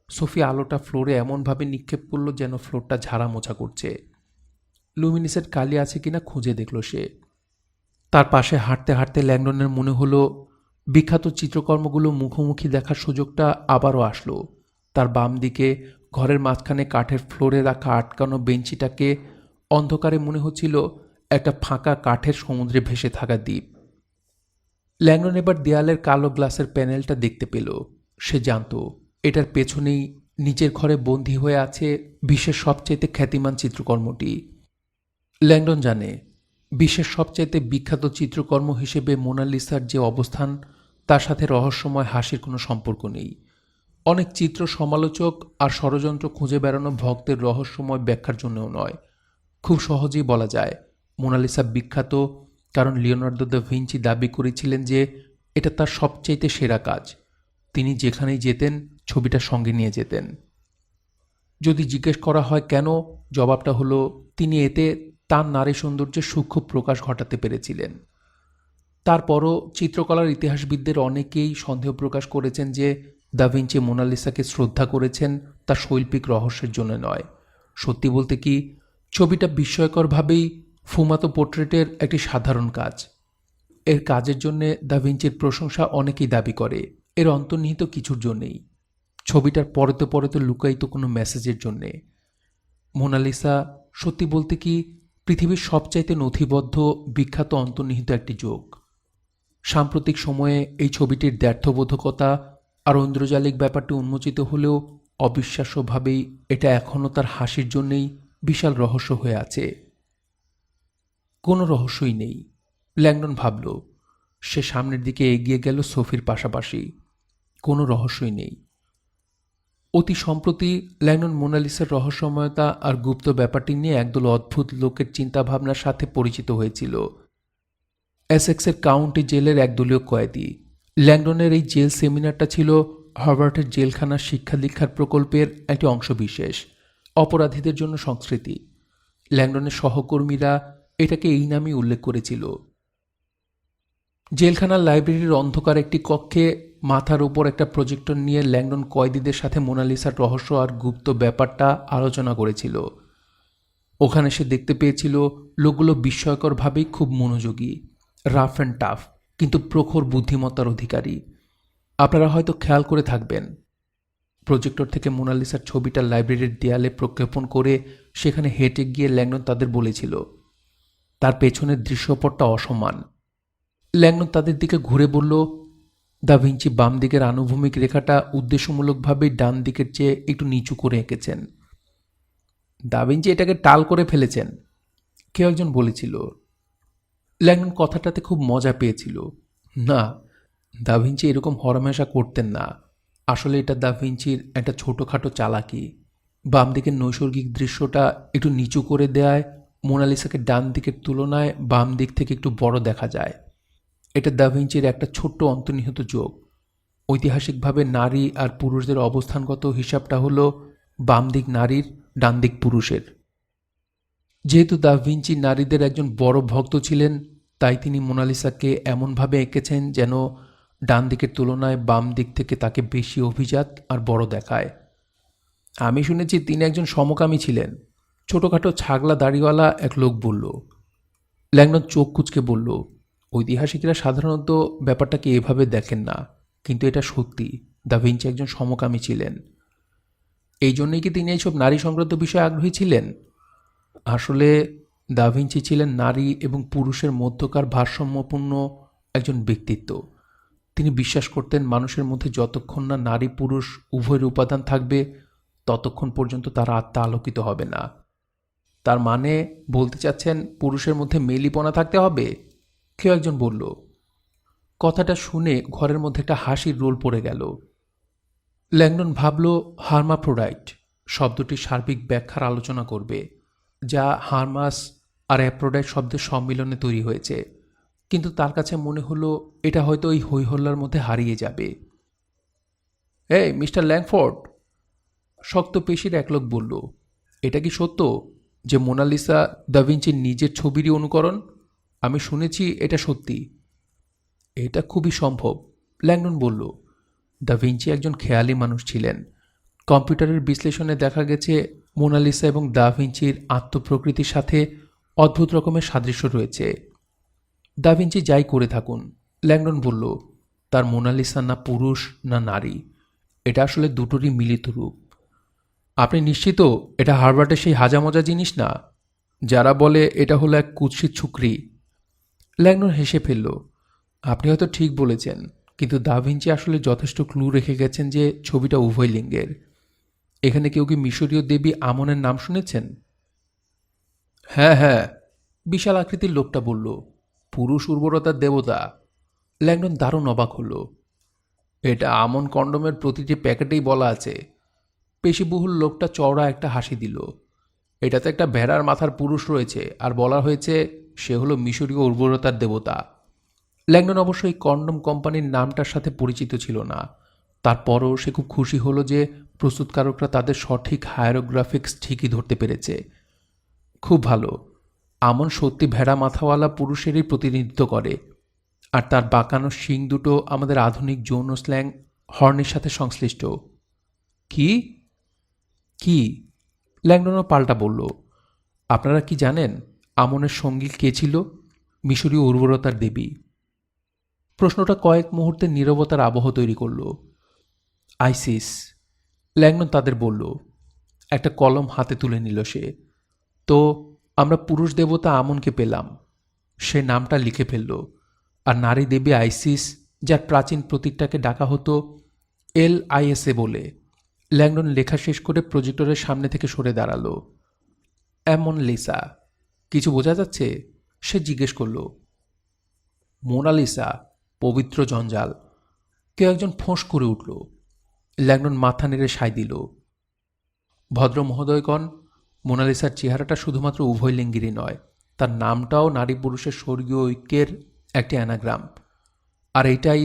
Speaker 1: সোফি আলোটা ফ্লোরে এমনভাবে নিক্ষেপ করল যেন ফ্লোরটা ঝাড়া মোছা করছে। লুমিনিসের কালি আছে কিনা খুঁজে দেখল সে। তার পাশে হাঁটতে হাঁটতে ল্যাংডনের মনে হলো বিখ্যাত চিত্রকর্মগুলো মুখোমুখি দেখার সুযোগটা আবারও আসলো। তার বাম দিকে ঘরের মাঝখানে কাঠের ফ্লোরে রাখা আটকানো বেঞ্চিটাকে অন্ধকারে মনে হচ্ছিল একটা ফাঁকা কাঠের সমুদ্রে ভেসে থাকা দ্বীপ। ল্যাংডন এবার দেয়ালের কালো গ্লাসের প্যানেলটা দেখতে পেল। সে জানত এটার পেছনেই নিজের ঘরে বন্দী হয়ে আছে বিশ্বের সবচাইতে খ্যাতিমান চিত্রকর্মটি। ল্যাংডন জানে বিশ্বের সবচাইতে বিখ্যাত চিত্রকর্ম হিসেবে মোনালিসার যে অবস্থান তার সাথে রহস্যময় হাসির কোনো সম্পর্ক নেই। অনেক চিত্র সমালোচক আর ষড়যন্ত্র খুঁজে বেড়ানো ভক্তের রহস্যময় ব্যাখ্যার জন্যও নয়। খুব সহজেই বলা যায় মোনালিসা বিখ্যাত কারণ লিওনার্দো দ্য ভিঞ্চি দাবি করেছিলেন যে এটা তার সবচাইতে সেরা কাজ। তিনি যেখানেই যেতেন ছবিটা সঙ্গে নিয়ে যেতেন। যদি জিজ্ঞেস করা হয় কেন, জবাবটা হলো তিনি এতে তার নারী সৌন্দর্যের সূক্ষ্ম প্রকাশ ঘটাতে পেরেছিলেন। তারপরও চিত্রকলার ইতিহাসবিদদের অনেকেই সন্দেহ প্রকাশ করেছেন যে দা ভিঞ্চি মোনালিসাকে শ্রদ্ধা করেছেন তার শৈল্পিক রহস্যের জন্য নয়। সত্যি বলতে কি, ছবিটা বিস্ময়করভাবেই ফুমাতো পোর্ট্রেটের একটি সাধারণ কাজ। এর কাজের জন্যে দা ভিঞ্চির প্রশংসা অনেকেই দাবি করে এর অন্তর্নিহিত কিছুর জন্যেই, ছবিটার পরতে পরতে লুকায়িত কোনো মেসেজের জন্যে। মোনালিসা সত্যি বলতে কি পৃথিবীর সবচাইতে নথিবদ্ধ বিখ্যাত অন্তর্নিহিত একটি যোগ। সাম্প্রতিক সময়ে এই ছবিটির দ্ব্যর্থবোধকতা আর ঐন্দ্রজালিক ব্যাপারটি উন্মোচিত হলেও অবিশ্বাস্যভাবেই এটা এখনও তার হাসির জন্যেই বিশাল রহস্য হয়ে আছে। কোনো রহস্যই নেই, ল্যাংডন ভাবল। সে সামনের দিকে এগিয়ে গেল সোফির পাশাপাশি। কোনো রহস্যই নেই। অতি সম্প্রতি ল্যাংডন মোনালিসার রহস্যময়তা আর গুপ্ত ব্যাপারটি নিয়ে একদল অদ্ভুত লোকের চিন্তাভাবনার সাথে পরিচিত হয়েছিল। এসেক্সের কাউন্টি জেলের একদলীয় কয়েদি। ল্যাংডনের এই জেল সেমিনারটা ছিল হার্ভার্ডের জেলখানার শিক্ষা দীক্ষার প্রকল্পের একটি অংশবিশেষ, অপরাধীদের জন্য সংস্কৃতি। ল্যাংডনের সহকর্মীরা এটাকে এই নামেই উল্লেখ করেছিল। জেলখানার লাইব্রেরির অন্ধকার একটি কক্ষে মাথার উপর একটা প্রজেক্টর নিয়ে ল্যাংডন কয়েদিদের সাথে মোনালিসার রহস্য আর গুপ্ত ব্যাপারটা আলোচনা করেছিল। ওখানে সে দেখতে পেয়েছিল লোকগুলো বিস্ময়করভাবেই খুব মনোযোগী, রাফ অ্যান্ড টাফ, কিন্তু প্রখর বুদ্ধিমত্তার অধিকারী। আপনারা হয়তো খেয়াল করে থাকবেন, প্রজেক্টর থেকে মোনালিসার ছবিটা লাইব্রেরির দেয়ালে প্রক্ষেপণ করে সেখানে হেঁটে গিয়ে ল্যাংডন তাদের বলেছিল তার পেছনের দৃশ্যপটটা অসমান। ল্যাংডন তাদের দিকে ঘুরে বলল, দা ভিঞ্চি বাম দিকের আনুভূমিক রেখাটা উদ্দেশ্যমূলকভাবেই ডান দিকের চেয়ে একটু নিচু করে এঁকেছেন। দা ভিঞ্চি এটাকে টাল করে ফেলেছেন, কেউ একজন বলেছিল। ল্যাংডন কথাটাতে খুব মজা পেয়েছিল। না, দা ভিঞ্চি এরকম হরমেশা করতেন না। আসলে এটা দা ভিঞ্চির একটা ছোটোখাটো চালাকি। বাম দিকের নৈসর্গিক দৃশ্যটা একটু নিচু করে দেয়ায় মোনালিসাকে ডান দিকের তুলনায় বাম দিক থেকে একটু বড় দেখা যায়। এটা দা ভিঞ্চির একটা ছোট্ট অন্তর্নিহিত যোগ। ঐতিহাসিকভাবে নারী আর পুরুষদের অবস্থানগত হিসাবটা হলো বাম দিক নারীর, ডান দিক পুরুষের। যেহেতু দা ভিঞ্চি নারীদের একজন বড় ভক্ত ছিলেন, তাই তিনি মোনালিসাকে এমনভাবে এঁকেছেন যেন ডান দিকের তুলনায় বাম দিক থেকে তাকে বেশি অভিজাত আর বড় দেখায়। আমি শুনেছি তিনি একজন সমকামী ছিলেন, ছোটোখাটো ছাগলা দাড়িওয়ালা এক লোক বলল। ল্যাংডন চোখ কুঁচকে বলল, ঐতিহাসিকরা সাধারণত ব্যাপারটাকে এভাবে দেখেন না, কিন্তু এটা সত্যি, দা ভিঞ্চি একজন সমকামী ছিলেন। এই জন্যই কি তিনি এইসব নারী সংক্রান্ত বিষয়ে আগ্রহী ছিলেন? আসলে দা ভিঞ্চি ছিলেন নারী এবং পুরুষের মধ্যকার ভারসাম্যপূর্ণ একজন ব্যক্তিত্ব। তিনি বিশ্বাস করতেন মানুষের মধ্যে যতক্ষণ না নারী পুরুষ উভয়ের উপাদান থাকবে, ততক্ষণ পর্যন্ত তার আত্মা আলোকিত হবে না। তার মানে বলতে চাচ্ছেন পুরুষের মধ্যে মেলিপনা থাকতে হবে, কেউ একজন বলল। কথাটা শুনে ঘরের মধ্যে একটা হাসির রোল পড়ে গেল। ল্যাংডন ভাবল হার্মাফ্রোডাইট শব্দটির সার্বিক ব্যাখ্যার আলোচনা করবে, যা হার্মাস আর অ্যাফ্রোডাইট শব্দের সম্মিলনে তৈরি হয়েছে, কিন্তু তার কাছে মনে হলো এটা হয়তো ওই হইহল্লার মধ্যে হারিয়ে যাবে। এই মিস্টার ল্যাংফোর্ড, শক্ত পেশির এক লোক বলল, এটা কি সত্য যে মোনালিসা দা ভিঞ্চির নিজের ছবিরই অনুকরণ? আমি শুনেছি এটা সত্যি। এটা খুবই সম্ভব, ল্যাংডন বলল। দা ভিঞ্চি একজন খেয়ালি মানুষ ছিলেন। কম্পিউটারের বিশ্লেষণে দেখা গেছে মোনালিসা এবং দা ভিঞ্চির আত্মপ্রকৃতির সাথে অদ্ভুত রকমের সাদৃশ্য রয়েছে। দা ভিঞ্চি যাই করে থাকুন, ল্যাংডন বলল, তার মোনালিসা না পুরুষ না নারী, এটা আসলে দুটোরই মিলিত রূপ। আপনি নিশ্চিত এটা হার্ভার্ডের সেই হাজামজা জিনিস না, যারা বলে এটা হলো এক কুৎসিত ছুকরি? ল্যাংডন হেসে ফেলল। আপনি হয়তো ঠিক বলেছেন, কিন্তু দা ভিঞ্চি আসলে যথেষ্ট ক্লু রেখে গেছেন যে ছবিটা উভয় লিঙ্গের। এখানে কেউ কি মিশরীয় দেবী আমনের নাম শুনেছেন? হ্যাঁ হ্যাঁ, বিশাল আকৃতির লোকটা বলল, পুরুষ উর্বরতার দেবতা। ল্যাংডন দারুণ অবাক হলো। এটা আমন কন্ডোমের প্রতিটি প্যাকেটেই বলা আছে। পেশিবহুল লোকটা চওড়া একটা হাসি দিল। এটাতে একটা ভেড়ার মাথার পুরুষ রয়েছে আর বলা হয়েছে সে হলো মিশরীয় উর্বরতার দেবতা। ল্যাংডন অবশ্য এই কন্ডম কোম্পানির নামটার সাথে পরিচিত ছিল না। তারপরও সে খুব খুশি হলো যে প্রস্তুতকারকরা তাদের সঠিক হায়ারোগ্রাফিক্স ঠিকই ধরতে পেরেছে। খুব ভালো, আমন সত্যি ভেড়া মাথাওয়ালা পুরুষেরই প্রতিনিধিত্ব করে, আর তার বাঁকানো শিং দুটো আমাদের আধুনিক যৌন স্ল্যাং হর্নের সাথে সংশ্লিষ্ট। কি কি? ল্যাংডনও পাল্টা বলল, আপনারা কি জানেন আমনের সঙ্গী কে ছিল? মিশরীয় উর্বরতার দেবী। প্রশ্নটা কয়েক মুহূর্তের নীরবতার আবহ তৈরি করল। আইসিস, ল্যাংডন তাদের বলল। একটা কলম হাতে তুলে নিল সে। তো আমরা পুরুষ দেবতা আমনকে পেলাম। সে নামটা লিখে ফেলল। আর নারী দেবী আইসিস, যার প্রাচীন প্রতীকটাকে ডাকা হতো LISA বলে। ল্যাংডন লেখা শেষ করে প্রজেক্টরের সামনে থেকে সরে দাঁড়ালো। এমন লিসা, কিছু বোঝা যাচ্ছে? সে জিজ্ঞেস করল। মোনালিসা, পবিত্র জঞ্জাল, কেউ একজন ফোঁস করে উঠল। ল্যাংডন মাথা নেড়ে সায় দিল। ভদ্র মহোদয়গণ, মোনালিসার চেহারাটা শুধুমাত্র উভয়লিঙ্গিরই নয়, তার নামটাও নারী পুরুষের স্বর্গীয় ঐক্যের একটি অ্যানাগ্রাম। আর এটাই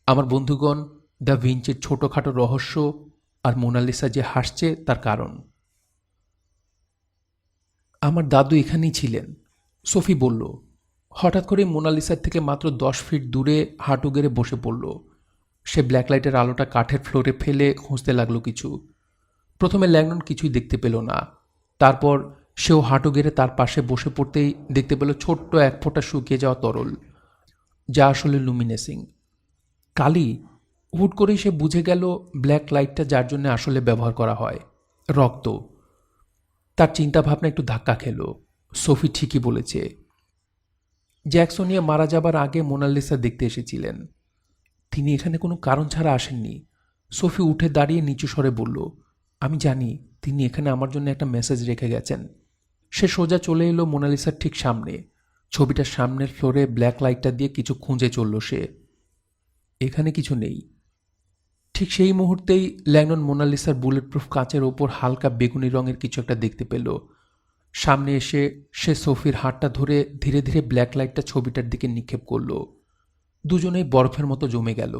Speaker 1: আমার বন্ধুগণ দ্য ভিঞ্চির ছোটোখাটো রহস্য, আর মোনালিসা যে হাসছে তার কারণ। আমার দাদু এখানেই ছিলেন, সোফি বলল। হঠাৎ করে মোনালিসার থেকে মাত্র 10 ফিট দূরে হাঁটু গেড়ে বসে পড়ল। সে ব্ল্যাকলাইটের আলোটা কাঠের ফ্লোরে ফেলে খুঁজতে লাগলো কিছু। প্রথমে ল্যাংডন কিছুই দেখতে পেল না। তারপর সেও হাঁটু গেড়ে তার পাশে বসে পড়তেই দেখতে পেল ছোট্ট এক ফোঁটা শুকিয়ে যাওয়া তরল, যা আসলে লুমিনেসিং কালি। হুট করেই সে বুঝে গেল ব্ল্যাক লাইটটা যার জন্য আসলে ব্যবহার করা হয়, রক্ত। তার চিন্তাভাবনা একটু ধাক্কা খেল। সোফি ঠিকই বলেছে, জ্যাকসনিয়া মারা যাবার আগে মোনালিসা দেখতে এসেছিলেন। তিনি এখানে কোনো কারণ ছাড়া আসেননি। সোফি উঠে দাঁড়িয়ে নিচু স্বরে বলল, আমি জানি তিনি এখানে আমার জন্য একটা মেসেজ রেখে গেছেন। সে সোজা চলে এলো মোনালিসার ঠিক সামনে। ছবিটার সামনের ফ্লোরে ব্ল্যাক লাইটটা দিয়ে কিছু খুঁজে চলল সে। এখানে কিছু নেই। ঠিক সেই মুহূর্তেই ল্যাংডন মোনালিসার বুলেট প্রুফ কাঁচের ওপর হালকা বেগুনি রঙের কিছু একটা দেখতে পেল। সামনে এসে সে সোফির হাতটা ধরে ধীরে ধীরে ব্ল্যাক লাইটটা ছবিটার দিকে নিক্ষেপ করল। দুজনেই বরফের মতো জমে গেল।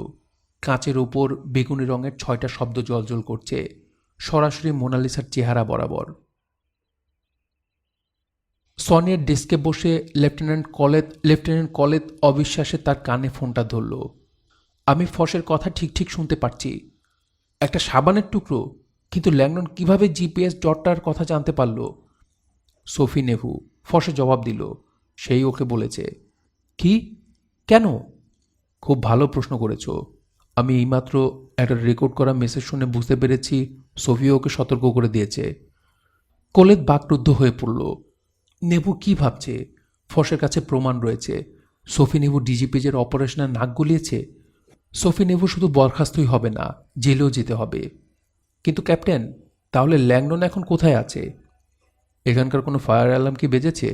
Speaker 1: কাঁচের ওপর বেগুনি রঙের 6টা শব্দ জ্বলজ্বল করছে, সরাসরি মোনালিসার চেহারা বরাবর। সনিয়ার ডেস্কে বসে লেফটেন্যান্ট কলেত অবিশ্বাসে তার কানে ফোনটা ধরল। আমি ফসের কথা ঠিক ঠিক শুনতে পারছি। একটা সাবানের টুকরো? কিন্তু ল্যাংডন কিভাবে GPS ডটটার কথা জানতে পারল? সোফি নেভু, ফসে জবাব দিল। সেই ওকে বলেছে। কি? কেন? খুব ভালো প্রশ্ন করেছ। আমি এইমাত্র একটা রেকর্ড করা মেসেজ শুনে বুঝতে পেরেছি সোফি ওকে সতর্ক করে দিয়েছে। কোলেত বাকরুদ্ধ হয়ে পড়ল। নেভু কি ভাবছে? ফসের কাছে প্রমাণ রয়েছে। সোফি নেভু ডিজিপিজের অপারেশনে নাক গলিয়েছে। সোফি নেভু শুধু বরখাস্তই হবে না, জেলেও যেতে হবে। কিন্তু ক্যাপ্টেন, তাহলে ল্যাংডন এখন কোথায় আছে? এখানকার কোনো ফায়ার অ্যালার্ম কি বেজেছে?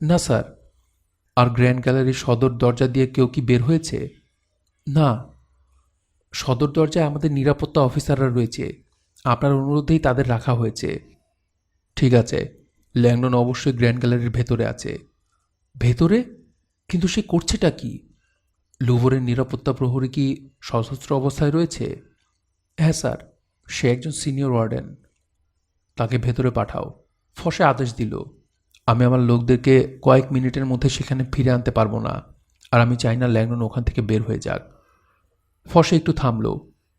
Speaker 1: না স্যার। আর গ্র্যান্ড গ্যালারির সদর দরজা দিয়ে কেউ কি বের হয়েছে? না। সদর দরজায় আমাদের নিরাপত্তা অফিসাররা রয়েছে। আপনার অনুরোধেই তাদের রাখা হয়েছে। ঠিক আছে, ল্যাংডন অবশ্যই গ্র্যান্ড গ্যালারির ভেতরে আছে। ভেতরে? কিন্তু সে করছেটা কি? লুভরের নিরাপত্তা প্রহরী কি সশস্ত্র অবস্থায় রয়েছে? হ্যাঁ স্যার, সে একজন সিনিয়র ওয়ার্ডেন। তাকে ভেতরে পাঠাও, ফসে আদেশ দিল। আমি আমার লোকদেরকে কয়েক মিনিটের মধ্যে সেখানে ফিরে আনতে পারবো না, আর আমি চাই না ল্যাংডন ওখান থেকে বের হয়ে যাক। ফসে একটু থামল।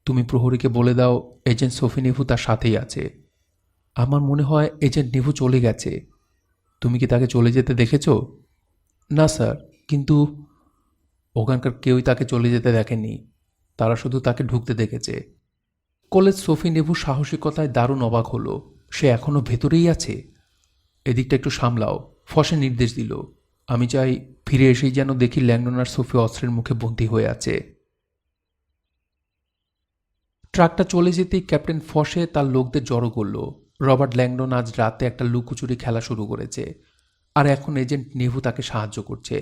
Speaker 1: তুমি প্রহরীকে বলে দাও এজেন্ট সোফি নেভু তার সাথেই আছে। আমার মনে হয় এজেন্ট নেভু চলে গেছে। তুমি কি তাকে চলে যেতে দেখেছ? না স্যার, কিন্তু ওখানকার কেউই তাকে চলে যেতে দেখেনি। তারা শুধু তাকে ঢুকতে দেখেছে। কলেজ সোফি নেভু সাহসিকতায় দারুণ অবাক হলো। সে এখনও ভেতরেই আছে? এদিকটা একটু সামলাও, ফসে নির্দেশ দিল। আমি চাই ফিরে এসেই যেন দেখি ল্যাংডন আর সোফি অস্ত্রের মুখে বন্দী হয়ে আছে। ট্রাকটা চলে যেতেই ক্যাপ্টেন ফসে তার লোকদের জড়ো করল। রবার্ট ল্যাংডন আজ রাতে একটা লুকোচুরি খেলা শুরু করেছে, আর এখন এজেন্ট নেভু তাকে সাহায্য করছে।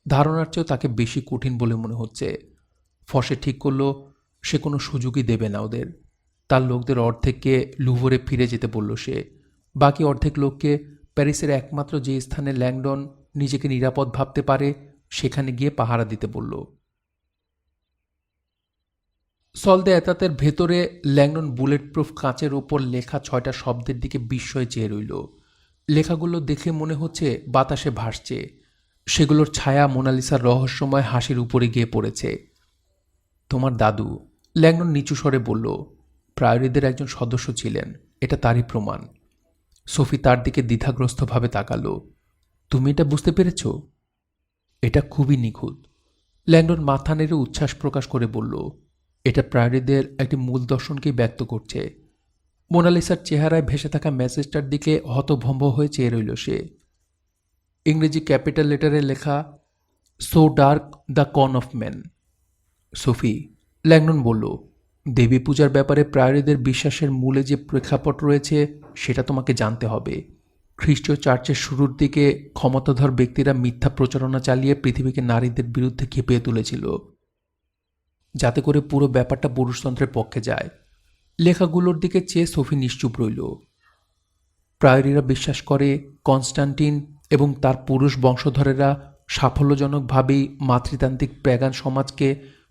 Speaker 1: ধারণার চেয়েও তাকে বেশি কঠিন বলে মনে হচ্ছে। ফসে ঠিক করল সে কোনো সুযোগই দেবে না ওদের। তার লোকদের অর্ধেককে লুভরে ফিরে যেতে বলল সে। বাকি অর্ধেক লোককে প্যারিসের একমাত্র যে স্থানে ল্যাংডন নিজেকে নিরাপদ ভাবতে পারে সেখানে গিয়ে পাহারা দিতে বলল। সলদে এতাতের ভেতরে ল্যাংডন বুলেট প্রুফ কাঁচের ওপর লেখা 6টা শব্দের দিকে বিস্ময়ে চেয়ে রইল। লেখাগুলো দেখে মনে হচ্ছে বাতাসে ভাসছে। সেগুলোর ছায়া মোনালিসার রহস্যময় হাসির উপরে গিয়ে পড়েছে। তোমার দাদু, ল্যাংডন নিচু স্বরে বলল, প্রায়োরিদের একজন সদস্য ছিলেন, এটা তারই প্রমাণ। সোফি তার দিকে দ্বিধাগ্রস্তভাবে তাকালো। তুমি এটা বুঝতে পেরেছ? এটা খুবই নিখুঁত। ল্যাংডন মাথা নেড়ে উচ্ছ্বাস প্রকাশ করে বলল, এটা প্রায়োরিদের একটি মূল দর্শনকেই ব্যক্ত করছে। মোনালিসার চেহারায় ভেসে থাকা মেসেজটার দিকে হতভম্ব হয়ে চেয়ে রইল সে। ইংরেজি ক্যাপিটাল লেটারে লেখা, so dark the corn of man. Sophie, Langdon বলল, দেবী পূজার ব্যাপারে প্রায়রীদের বিশ্বাসের মূলে যে প্রেক্ষাপট রয়েছে সেটা তোমাকে জানতে হবে। খ্রিস্টীয় চার্চের শুরুর দিকে ক্ষমতাধর ব্যক্তিরা মিথ্যা প্রচারণা চালিয়ে পৃথিবীকে নারীদের বিরুদ্ধে খেপিয়ে তুলেছিল, যাতে করে পুরো ব্যাপারটা পুরুষতন্ত্রের পক্ষে যায়। লেখাগুলোর দিকে চেয়ে সোফি নিশ্চুপ রইল। প্রায়রীরা বিশ্বাস করে কনস্টান্টিন এবং তার পুরুষ বংশধরেরা সাফল্যজনকভাবেই মাতৃতান্ত্রিক প্যাগান সমাজকে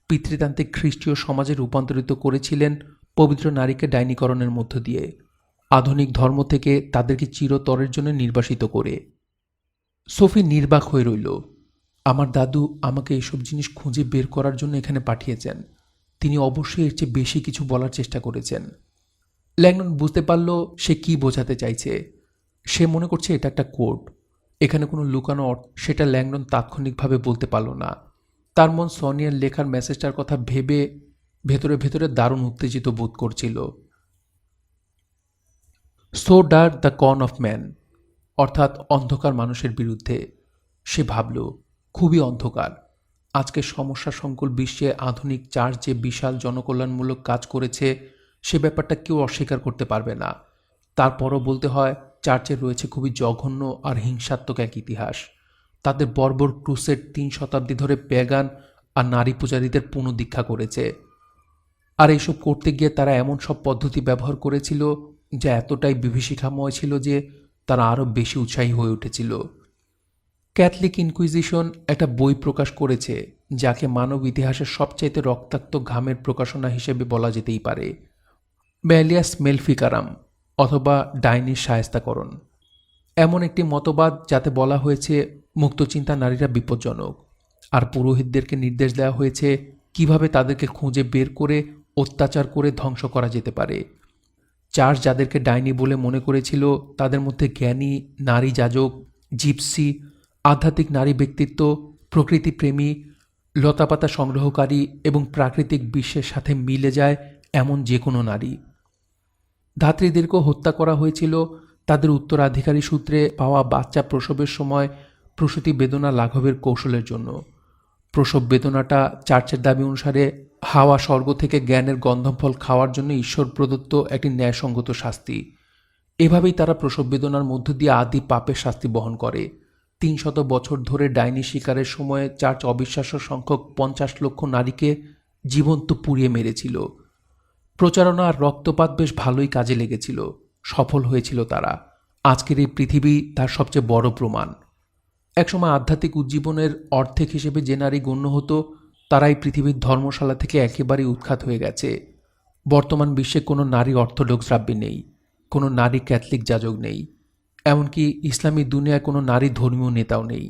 Speaker 1: পিতৃতান্ত্রিক খ্রিস্টীয় সমাজে রূপান্তরিত করেছিলেন পবিত্র নারীকে ডাইনিকরণের মধ্য দিয়ে, আধুনিক ধর্ম থেকে তাদেরকে চিরতরের জন্য নির্বাসিত করে। সোফি নির্বাক হয়ে রইল। আমার দাদু আমাকে এসব জিনিস খুঁজে বের করার জন্য এখানে পাঠিয়েছেন। তিনি অবশ্যই এর চেয়ে বেশি কিছু বলার চেষ্টা করেছেন। ল্যাংডন বুঝতে পারল সে কি বোঝাতে চাইছে। সে মনে করছে এটা একটা কোড, এখানে কোনো লুকানো অর্থ। সেটা ল্যাংডন তাৎক্ষণিকভাবে বলতে পারল না। তার মন সোনিয়ার লেখার মেসেজটার কথা ভেবে ভেতরে ভেতরে দারুণ উত্তেজিত বোধ করছিল। So dark the corn of man, অর্থাৎ অন্ধকার মানুষের বিরুদ্ধে। সে ভাবল, খুবই অন্ধকার। আজকের সমস্যা সংকুল বিশ্বে আধুনিক চার্চ যে বিশাল জনকল্যাণমূলক কাজ করেছে সে ব্যাপারটা কেউ অস্বীকার করতে পারবে না। তারপরও বলতে হয়, চার্চের রয়েছে খুবই জঘন্য আর হিংসাত্মক এক ইতিহাস। তাদের বর্বর ক্রুসেড 3 শতাব্দী ধরে প্যাগান আর নারী পূজারীদের পুনঃদীক্ষা করেছে। আর এইসব করতে গিয়ে তারা এমন সব পদ্ধতি ব্যবহার করেছিল যা এতটাই বিভীষিকাময় ছিল যে তারা আরও বেশি উৎসাহী হয়ে উঠেছিল। ক্যাথলিক ইনকুইজিশন একটা বই প্রকাশ করেছে যাকে মানব ইতিহাসের সবচাইতে রক্তাক্ত ঘামের প্রকাশনা হিসেবে বলা যেতেই পারে, ম্যালিয়াস মেলফিকারাম অথবা ডাইনির শায়েস্তাকরণ। এমন একটি মতবাদ যাতে বলা হয়েছে মুক্তচিন্তা নারীরা বিপজ্জনক, আর পুরোহিতদেরকে নির্দেশ দেওয়া হয়েছে কিভাবে তাদেরকে খুঁজে বের করে অত্যাচার করে ধ্বংস করা যেতে পারে। চার্চ যাদেরকে ডাইনি বলে মনে করেছিল তাদের মধ্যে জ্ঞানী নারী যাজক, জিপসি, আধ্যাত্মিক নারী ব্যক্তিত্ব, প্রকৃতিপ্রেমী, লতাপাতা সংগ্রহকারী এবং প্রাকৃতিক বিশ্বের সাথে মিলে যায় এমন যে কোনো নারী। ধাত্রীদেরকেও হত্যা করা হয়েছিল তাদের উত্তরাধিকারী সূত্রে পাওয়া বাচ্চা প্রসবের সময় প্রসূতি বেদনা লাঘবের কৌশলের জন্য। প্রসব বেদনাটা চার্চের দাবি অনুসারে হাওয়া স্বর্গ থেকে জ্ঞানের গন্ধফল খাওয়ার জন্য ঈশ্বর প্রদত্ত একটি ন্যায়সঙ্গত শাস্তি। এভাবেই তারা প্রসব বেদনার মধ্য দিয়ে আদি পাপের শাস্তি বহন করে। 300 বছর ধরে ডাইনি শিকারের সময়ে চার্চ অবিশ্বাস্য সংখ্যক 50 লক্ষ নারীকে জীবন্ত পুড়িয়ে মেরেছিল। প্রচারণা আর রক্তপাত বেশ ভালোই কাজে লেগেছিল, সফল হয়েছিল তারা। আজকের এই পৃথিবী তার সবচেয়ে বড় প্রমাণ। একসময় আধ্যাত্মিক উজ্জীবনের অর্ধেক হিসেবে যে নারী গণ্য হতো তারাই পৃথিবীর ধর্মশালা থেকে একেবারেই উৎখাত হয়ে গেছে। বর্তমান বিশ্বে কোনো নারী অর্থোডক্স রাব্বি নেই, কোনো নারী ক্যাথলিক যাজক নেই, এমনকি ইসলামী দুনিয়ায় কোনো নারী ধর্মীয় নেতাও নেই।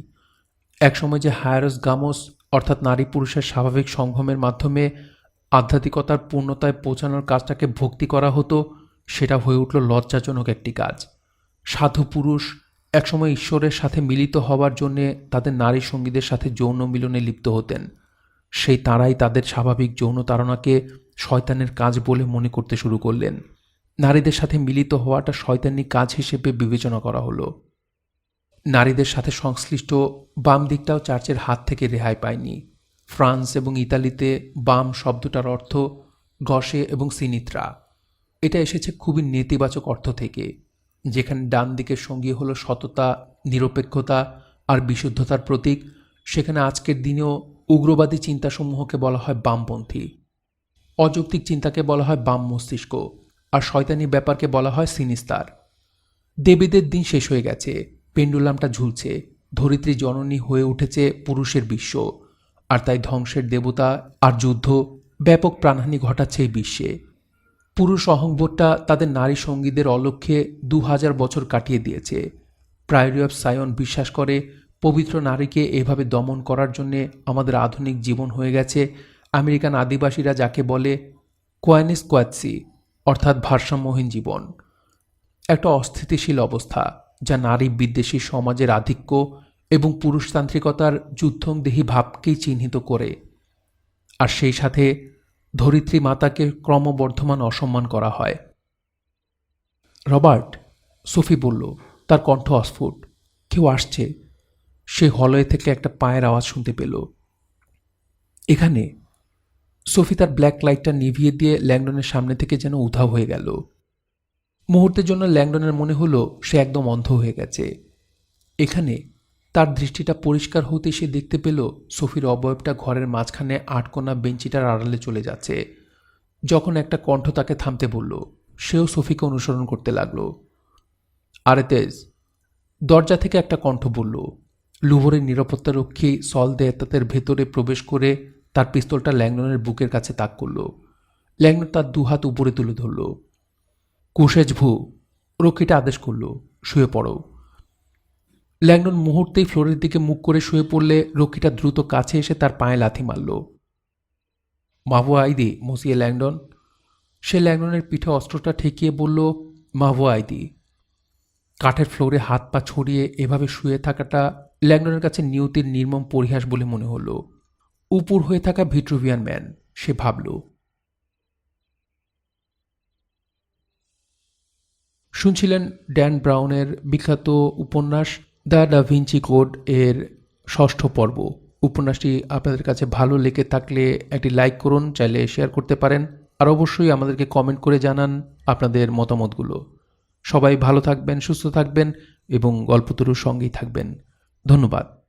Speaker 1: একসময় যে হায়ারস গামস অর্থাৎ নারী পুরুষের স্বাভাবিক সঙ্গমের মাধ্যমে আধ্যাত্মিকতার পূর্ণতায় পৌঁছানোর কাজটাকে ভক্তি করা হতো, সেটা হয়ে উঠল লজ্জাজনক একটি কাজ। সাধু পুরুষ একসময় ঈশ্বরের সাথে মিলিত হওয়ার জন্যে তাদের নারী সঙ্গীদের সাথে যৌন মিলনে লিপ্ত হতেন। সেই তারাই তাদের স্বাভাবিক যৌন তাড়নাকে শয়তানের কাজ বলে মনে করতে শুরু করলেন। নারীদের সাথে মিলিত হওয়াটা শয়তানি কাজ হিসেবে বিবেচনা করা হলো। নারীদের সাথে সংশ্লিষ্ট বাম দিকটাও চার্চের হাত থেকে রেহাই পায়নি। ফ্রান্স এবং ইতালিতে বাম শব্দটার অর্থ গসে এবং সিনিত্রা। এটা এসেছে খুবই নেতিবাচক অর্থ থেকে, যেখানে ডান দিকের সঙ্গী হলো সততা, নিরপেক্ষতা আর বিশুদ্ধতার প্রতীক, সেখানে আজকের দিনেও উগ্রবাদী চিন্তাসমূহকে বলা হয় বামপন্থী, অযৌক্তিক চিন্তাকে বলা হয় বাম মস্তিষ্ক, আর শয়তানি ব্যাপারকে বলা হয় সিনিস্তার। দেবীদের দিন শেষ হয়ে গেছে, পেন্ডুলামটা ঝুলছে, ধরিত্রী জননী হয়ে উঠেছে পুরুষের বিশ্ব, আর তাই ধ্বংসের দেবতা আর যুদ্ধ ব্যাপক প্রাণহানি ঘটাচ্ছে এই বিশ্বে। পুরুষ অহংবোধটা তাদের নারী সঙ্গীদের অলক্ষ্যে 2000 বছর কাটিয়ে দিয়েছে। প্রায়োরি অফ সায়ন বিশ্বাস করে পবিত্র নারীকে এভাবে দমন করার জন্যে আমাদের আধুনিক জীবন হয়ে গেছে আমেরিকান আদিবাসীরা যাকে বলে কোয়ানিস কোয়াৎসি, অর্থাৎ ভারসাম্যহীন জীবন। একটা অস্থিতিশীল অবস্থা যা নারী বিদ্বেষী সমাজের আধিক্য এবং পুরুষতান্ত্রিকতার যুদ্ধংদেহী ভাবকেই চিহ্নিত করে, আর সেই সাথে ধরিত্রী মাতাকে ক্রমবর্ধমান অসম্মান করা হয়। রবার্ট, সোফি বলল, তার কণ্ঠ অস্ফুট। কেউ আসছে। সে হলওয়ে থেকে একটা পায়ের আওয়াজ শুনতে পেল। এখানে। সোফি তার ব্ল্যাক লাইটটা নিভিয়ে দিয়ে ল্যাংডনের সামনে থেকে যেন উধাও হয়ে গেল। মুহূর্তের জন্য ল্যাংডনের মনে হলো সে একদম অন্ধ হয়ে গেছে। এখানে তার দৃষ্টিটা পরিষ্কার হতে সে দেখতে পেল সোফির অবয়বটা ঘরের মাঝখানে আটকোনা বেঞ্চিটার আড়ালে চলে যাচ্ছে। যখন একটা কণ্ঠ তাকে থামতে বলল, সেও সোফিকে অনুসরণ করতে লাগল। আরে তেজ, দরজা থেকে একটা কণ্ঠ বলল। লুভরের নিরাপত্তারক্ষী সল দেয়াতাতের ভেতরে প্রবেশ করে তার পিস্তলটা ল্যাংডনের বুকের কাছে তাক করল। ল্যাংডন তার দুহাত উপরে তুলে ধরল। কুশেজ ভু, রক্ষীটা আদেশ করল, শুয়ে পড়ো। ল্যাংডন মুহূর্তেই ফ্লোরের দিকে মুখ করে শুয়ে পড়লে রক্ষীটা দ্রুত কাছে এসে তার পায়ে লাথি মারল। মাহবুয়া আইদি, মসিয়ে ল্যাংডন। সে ল্যাংডনের পিঠে অস্ত্রটা ঠেকিয়ে বলল, মাহবুয়া আইদি। কাঠের ফ্লোরে হাত পা ছড়িয়ে এভাবে শুয়ে থাকাটা ল্যাংডনের কাছে নিয়তির নির্মম পরিহাস বলে মনে হল। উপুর হয়ে থাকা ভিট্রুভিয়ান ম্যান, সে ভাবল। শুনছিলেন ড্যান ব্রাউনের বিখ্যাত উপন্যাস দ্য ডা ভিঞ্চি কোড এর ৬ষ্ঠ পর্ব। উপন্যাসটি আপনাদের কাছে ভালো লেগে থাকলে একটি লাইক করুন, চাইলে শেয়ার করতে পারেন, আর অবশ্যই আমাদেরকে কমেন্ট করে জানান আপনাদের মতামতগুলো। সবাই ভালো থাকবেন, সুস্থ থাকবেন এবং গল্পতরুর সঙ্গেই থাকবেন। ধন্যবাদ।